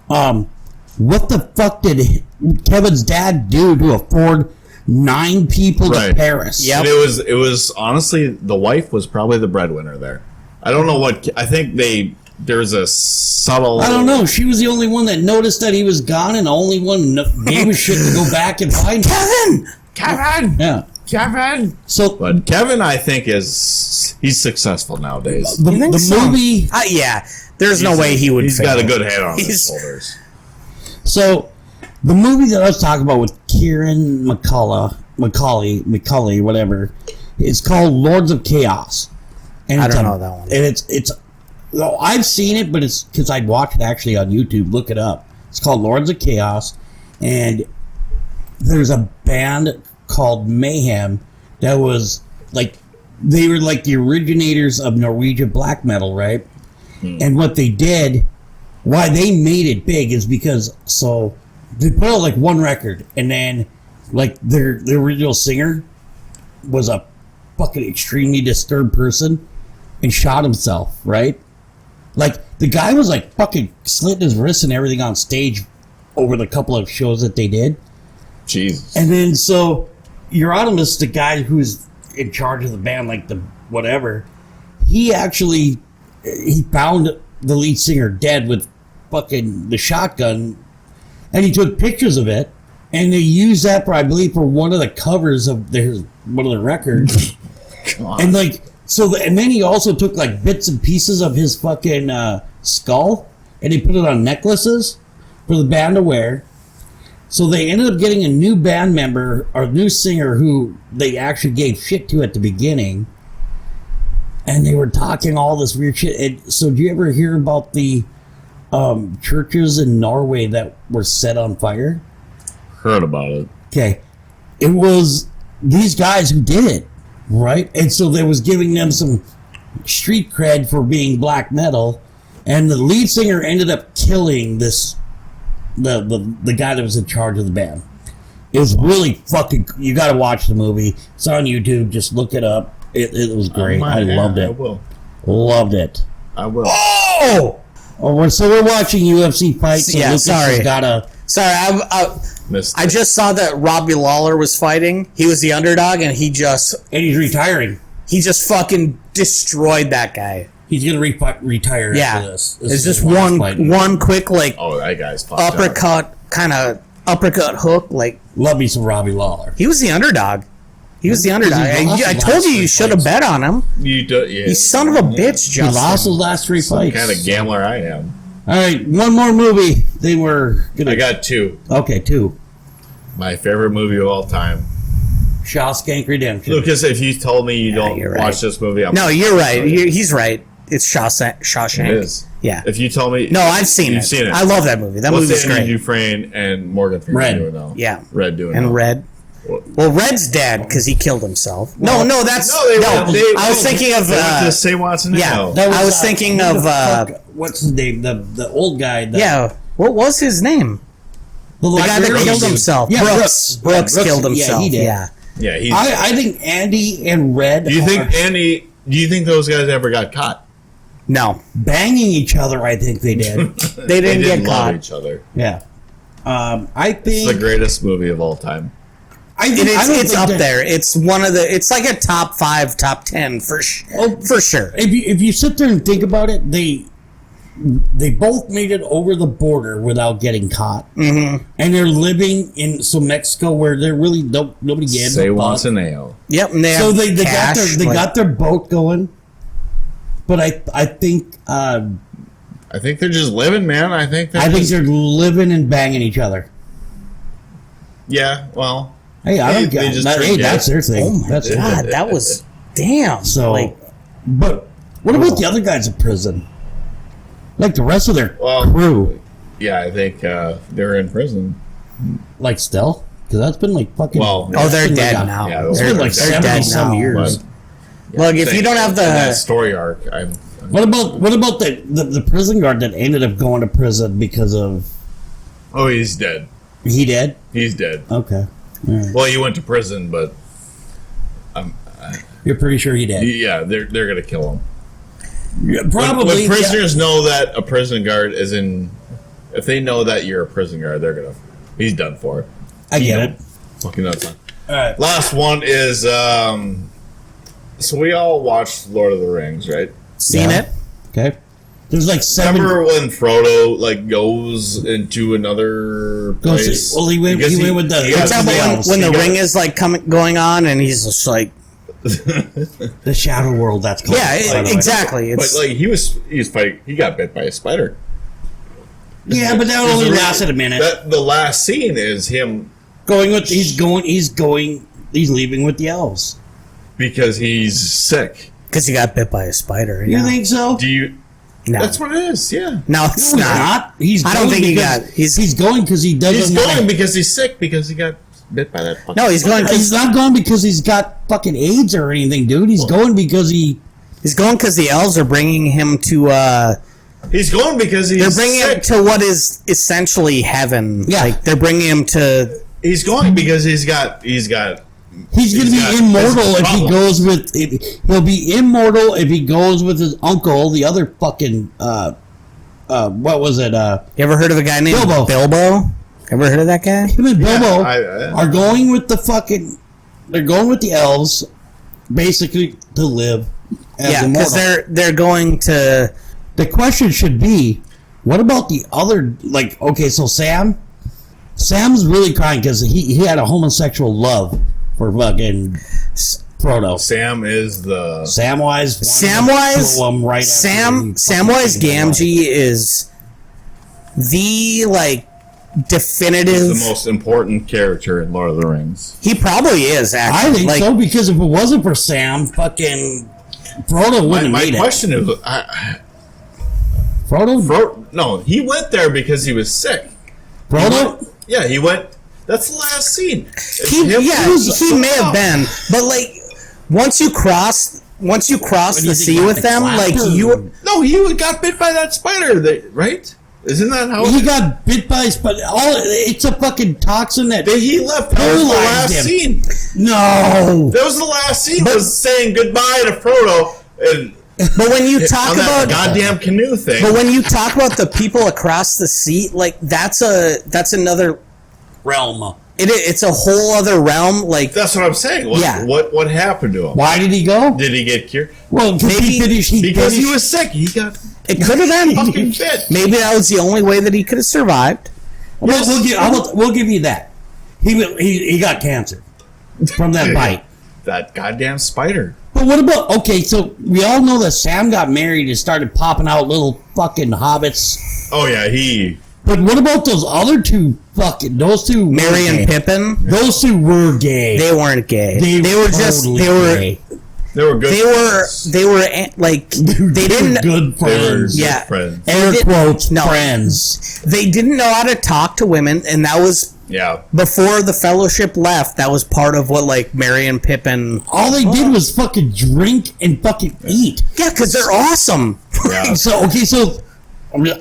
what the fuck did Kevin's dad do to afford 9 people to Right. Paris? Yep. And it was honestly, the wife was probably the breadwinner there. I don't know what I think there's a subtle. I don't know. She was the only one that noticed that he was gone, and the only one gave a shit to go back and find him. Kevin. Yeah. Kevin. So But Kevin, I think he's successful nowadays. the think so? movie. there's no way he would. He's fail. got a good head on his He's- shoulders. So the movie that I was talking about with Kieran Macaulay, whatever, it's called Lords of Chaos. And I it's don't know that one. And it's No, I've seen it, but it's because I'd watch it actually on YouTube. Look it up. It's called Lords of Chaos, and there's a band called Mayhem that was like, they were like the originators of Norwegian black metal, right? And what they did, why they made it big, is because so they put out like one record, and then like the original singer was a fucking extremely disturbed person and shot himself, right? Like the guy was like fucking slitting his wrists and everything on stage over the couple of shows that they did. Jesus. And then so Anonomous, the guy who's in charge of the band, like the whatever, he found the lead singer dead with fucking the shotgun, and he took pictures of it, and they used that for, I believe, for one of the covers of one of the records. And like and then he also took like bits and pieces of his fucking skull, and he put it on necklaces for the band to wear. So they ended up getting a new band member or new singer who they actually gave shit to at the beginning. And they were talking all this weird shit. And so do you ever hear about the churches in Norway that were set on fire? Heard about it. Okay. It was these guys who did it, right? And so they was giving them some street cred for being black metal. And the lead singer ended up killing this the guy that was in charge of the band. It was really fucking. You got to watch the movie. It's on YouTube. Just look it up. It was great. I loved it. I will. Loved it. I will. Oh, so we're watching UFC fights. Yeah, Lucas sorry. has got I just saw that Robbie Lawler was fighting. He was the underdog, and and he's retiring. he just fucking destroyed that guy. He's gonna retire Yeah, after this. This it's is just his last fight. one quick like Oh, that guy's fucked up. uppercut hook. Like Love me some Robbie Lawler. he was the underdog. He was the underdog. lost I his told last you three you should have fights. bet on him. You do, yeah. You son of a bitch, He Justin. lost his last three fights. Kind of gambler I am. All right, one more movie. Then we're gonna. I got two. Okay, two. My favorite movie of all time. Shawshank Redemption. Lucas, if you told me you don't you're watch right. this movie, I'm No, you're right. He's right. It's Shawshank. It is. Yeah. If you told me, No, I've seen You've it. seen it. I love that movie. That what's movie's Andy great. Dufresne and Morgan Freeman Red. doing now? Yeah. Red doing And now. Red. Well, Red's dead because he killed himself. No, that's No, I was thinking of they went to St. Watson. yeah. That I was thinking who of the fuck- what's his name? The old guy. yeah. What was his name? The guy that killed himself. Yeah, Brooks. Brooks killed himself. Yeah, he did. Yeah. Yeah, I think Andy and Red Do you think are Do you think those guys ever got caught? No, banging each other. I think they did. they didn't get love caught. each other. Yeah. I think It's the greatest movie of all time. I don't It's think up that- there. It's one of the. It's like a top 5, top 10 for sure. If you sit there and think about it, they both made it over the border without getting caught, and they're living in Mexico where they're really nobody gave Say a fuck. wants an ale. Yep. And they So have they cash, got their boat going, but I think I think they're just living, man. I think they're living and banging each other. Yeah, well, Hey, I don't They get just that. drink Hey, that's gas. their thing. Oh my That's god, that was damn. So, like, but what about the other guys in prison? Like the rest of their Well- crew, yeah, I think they're in prison. like still, because that's been like fucking. Well, oh, they're it's been dead like now. yeah, It's they're been like dead 70 now, some years. But- Look, if you don't have that the story arc, What about the prison guard that ended up going to prison because of oh, he's dead. he dead? He's dead. Okay, all right. Well, he went to prison, but You're pretty sure he dead. yeah, they're gonna kill him. Yeah, When probably. prisoners know that a prison guard is in, if they know that you're a prison guard, he's done for. I get it. Fucking nuts. All right. Last one is so we all watched Lord of the Rings, right? seen Yeah. it. Okay. There's like seven. Remember when Frodo like goes into another place? Well, he went Because with the. he got Except the when, elves. when the He got- ring is like going on, and he's just like, The Shadow World. That's called. yeah, by the way. exactly. But It's like he was fighting. He got bit by a spider. Yeah, but that only lasted a minute. The last scene is him Going with he's leaving with the elves. because he's sick. because he got bit by a spider. You Yeah. think so? Do you? No, That's what it is. Yeah. no, it's No, not. He's I don't going think he because- got. He's going because he doesn't. He's wanna- going because he's sick because he got bit by that. Fucking No, he's going. He's not going because he's got fucking AIDS or anything, dude. He's going because He's going because the elves are bringing him to. He's going because he's They're bringing him sick. to what is essentially heaven. Yeah. Like they're bringing him to. He's going because he's got. he's going to He's be got immortal physical if he problems. goes with. He'll be immortal if he goes with his uncle, the other fucking. What was it? You ever heard of a guy named Bilbo. Bilbo? Ever heard of that guy? Him and Bilbo I- are going with the fucking. They're going with the elves, basically to live. As Yeah, immortal. because they're going to. The question should be, what about the other? Like, okay, so Sam's really crying because he had a homosexual love for fucking Frodo. Sam is the. Samwise. Samwise. Samwise Gamgee is the definitive. He's the most important character in Lord of the Rings. He probably is. Actually, I think so because if it wasn't for Sam, fucking Frodo wouldn't have My made it. question is, Frodo. no, he went there because he was sick. Frodo. Yeah, he went. That's the last scene. He may have Wow. been, but once you cross the sea with them, you. No, he got bit by that spider. Right? Isn't that how He got bit by a spider. It's a fucking toxin that he left? That was the paralyzed last him. scene. No. That was the last scene. Was saying goodbye to Frodo and But when you talk on that about goddamn canoe thing. But when you talk about the people across the sea, that's another Realm. it's a whole other realm. That's what I'm saying. Yeah. What happened to him? Why did he go? Did he get cured? Well, because he finished. Because he was sick. He got it could have been fucking fit. maybe that was the only way that he could have survived. We'll give you that. He got cancer from that bite. That goddamn spider. But what about, okay, so we all know that Sam got married and started popping out little fucking hobbits. Oh yeah, he. But what about those other two those two? Merry and Pippin, Those two were gay. they weren't gay. They were just totally they were gay. They were good. they were they didn't good friends. They were yeah. friends. Air They quotes, no. friends. they didn't know how to talk to women, and that was Yeah. before the Fellowship left. That was part of what Merry and Pippin. All they did was fucking drink and fucking eat. Yeah, because they're awesome. Yeah. So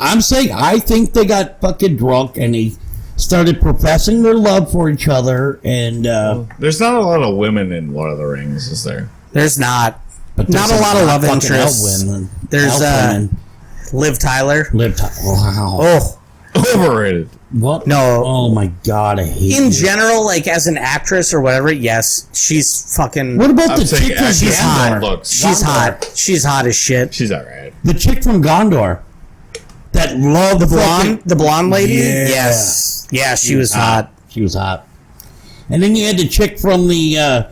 I'm saying I think they got fucking drunk and they started professing their love for each other and There's not a lot of women in Lord of the Rings, is there? There's not but not there's a lot of love fucking interests. elf women. There's Elf women. Liv Tyler. Wow. Oh Overrated. What? No. Oh my god, I hate in you. general, as an actress or whatever, yes, she's fucking. What about I'm the saying chick from actors She's hot. Gondor? looks. She's hot. She's hot as shit. She's alright. The chick from Gondor that loved The blonde lady. Yeah. Yes. Yeah, she was hot. She was hot. And then you had the chick from the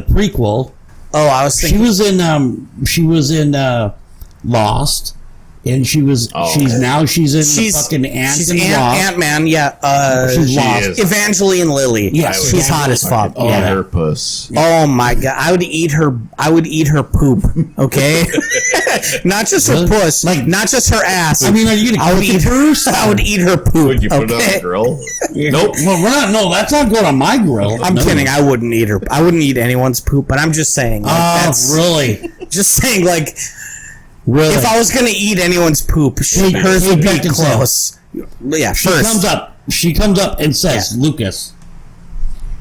prequel. Oh, I was She thinking. was in Lost, and she's in the fucking Ant she's and Lost. Ant-Man. Yeah. She's She Lost. is. Evangeline Lilly. Yes, she's hot as fuck. Oh, Yeah. her puss. Oh my god, I would eat her. I would eat her poop. Okay, not just her Really? puss, not just her ass. I mean, are you gonna I would cook it eat first? I would eat her poop. Would you put it on okay? a grill? Nope. Well, we're not. No, that's not going on my grill. I'm No. kidding. I wouldn't eat her. I wouldn't eat anyone's poop. But I'm just saying. Oh, That's really? just saying. Really? If I was gonna eat anyone's poop, hers would be close. Yeah, first. She comes up and says, Yeah. Lucas,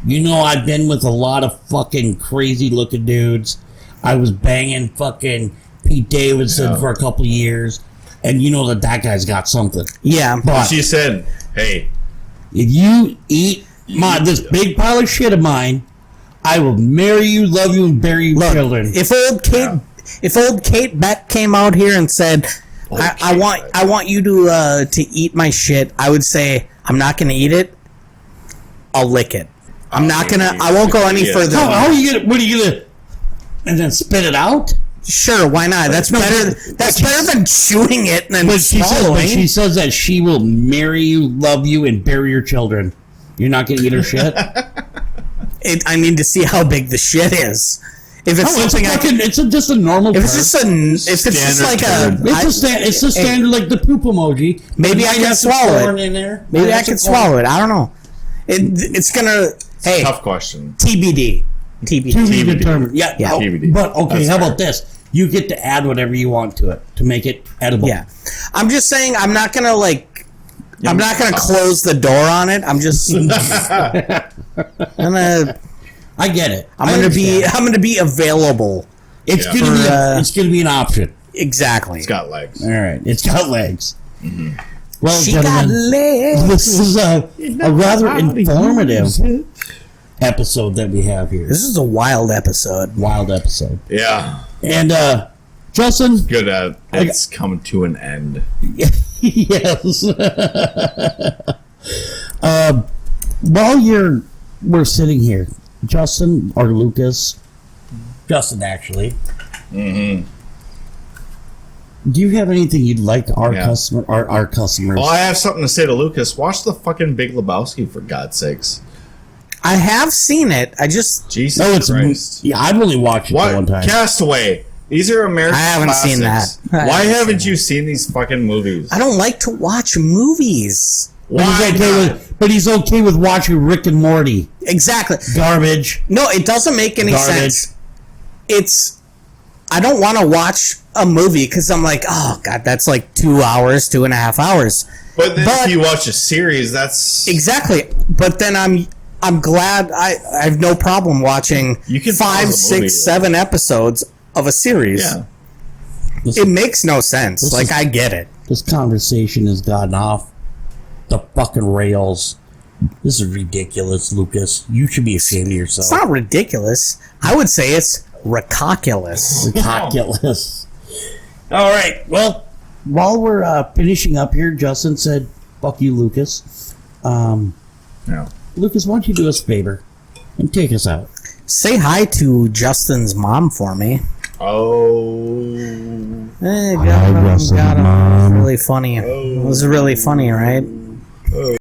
you know I've been with a lot of fucking crazy looking dudes. I was banging fucking Pete Davidson for a couple of years, and you know that guy's got something. Yeah, But She said, "Hey, if you eat this big pile of shit of mine, I will marry you, love you, and bury your children." if old Kate Beck came out here and said, I want you to eat my shit," I would say, I'm not gonna eat it. I'll lick it. I'm not gonna. I won't go any further. How are you gonna? What are you gonna? And then spit it out? Sure, why not? That's better. That's better than chewing it and then But she swallowing. says that she will marry you, love you, and bury your children. You're not gonna eat her shit. I need to see how big the shit is. If it's No, something just a normal. if it's just like a, it's a standard like the poop emoji. Maybe I can swallow it. In there. Maybe I can swallow it. I don't know. It's gonna. Hey, Tough question. TBD. To be determined. Yeah. Yeah. Oh, TBD. but okay, That's how fair. about this? You get to add whatever you want to it to make it edible. Yeah. I'm just saying. I'm not gonna I'm not gonna close the door on it. I'm just. I get it. I'm gonna be available. It's Yeah. it's gonna be an option. Exactly. It's got legs. All right, it's got legs. Well, She got gentlemen, legs. this is a rather informative episode that we have here. This is a wild episode. Wild episode. Yeah. And Justin, Good at it's coming to an end. yes. While we're sitting here, Justin or Lucas, Justin actually. Mm-hmm. Do you have anything you'd like our customers? Well, I have something to say to Lucas. Watch the fucking Big Lebowski, for God's sakes. I have seen it. I just Jesus Christ. Yeah, I've only watched it one time. Castaway. These are American I haven't classics. seen that. Why haven't you seen these fucking movies? I don't like to watch movies. Why not? But he's okay with watching Rick and Morty. Exactly. Garbage. No, it doesn't make any sense. I don't want to watch a movie because I'm like, oh god, that's like 2 hours, 2.5 hours. But then if you watch a series, that's exactly. But then I'm glad I have no problem watching You can 5, pause a movie, 6, 7 episodes of a series. yeah. It makes no sense. Like I get it. This conversation has gotten off the fucking rails. This is ridiculous, Lucas. You should be ashamed of yourself. It's not ridiculous. I would say it's ridiculous. Ridiculous. All right. Well, while we're finishing up here, Justin said, "Fuck you, Lucas." No. Lucas, why don't you do us a favor and take us out? Say hi to Justin's mom for me. Oh. Got him. Really funny. It was really funny, right?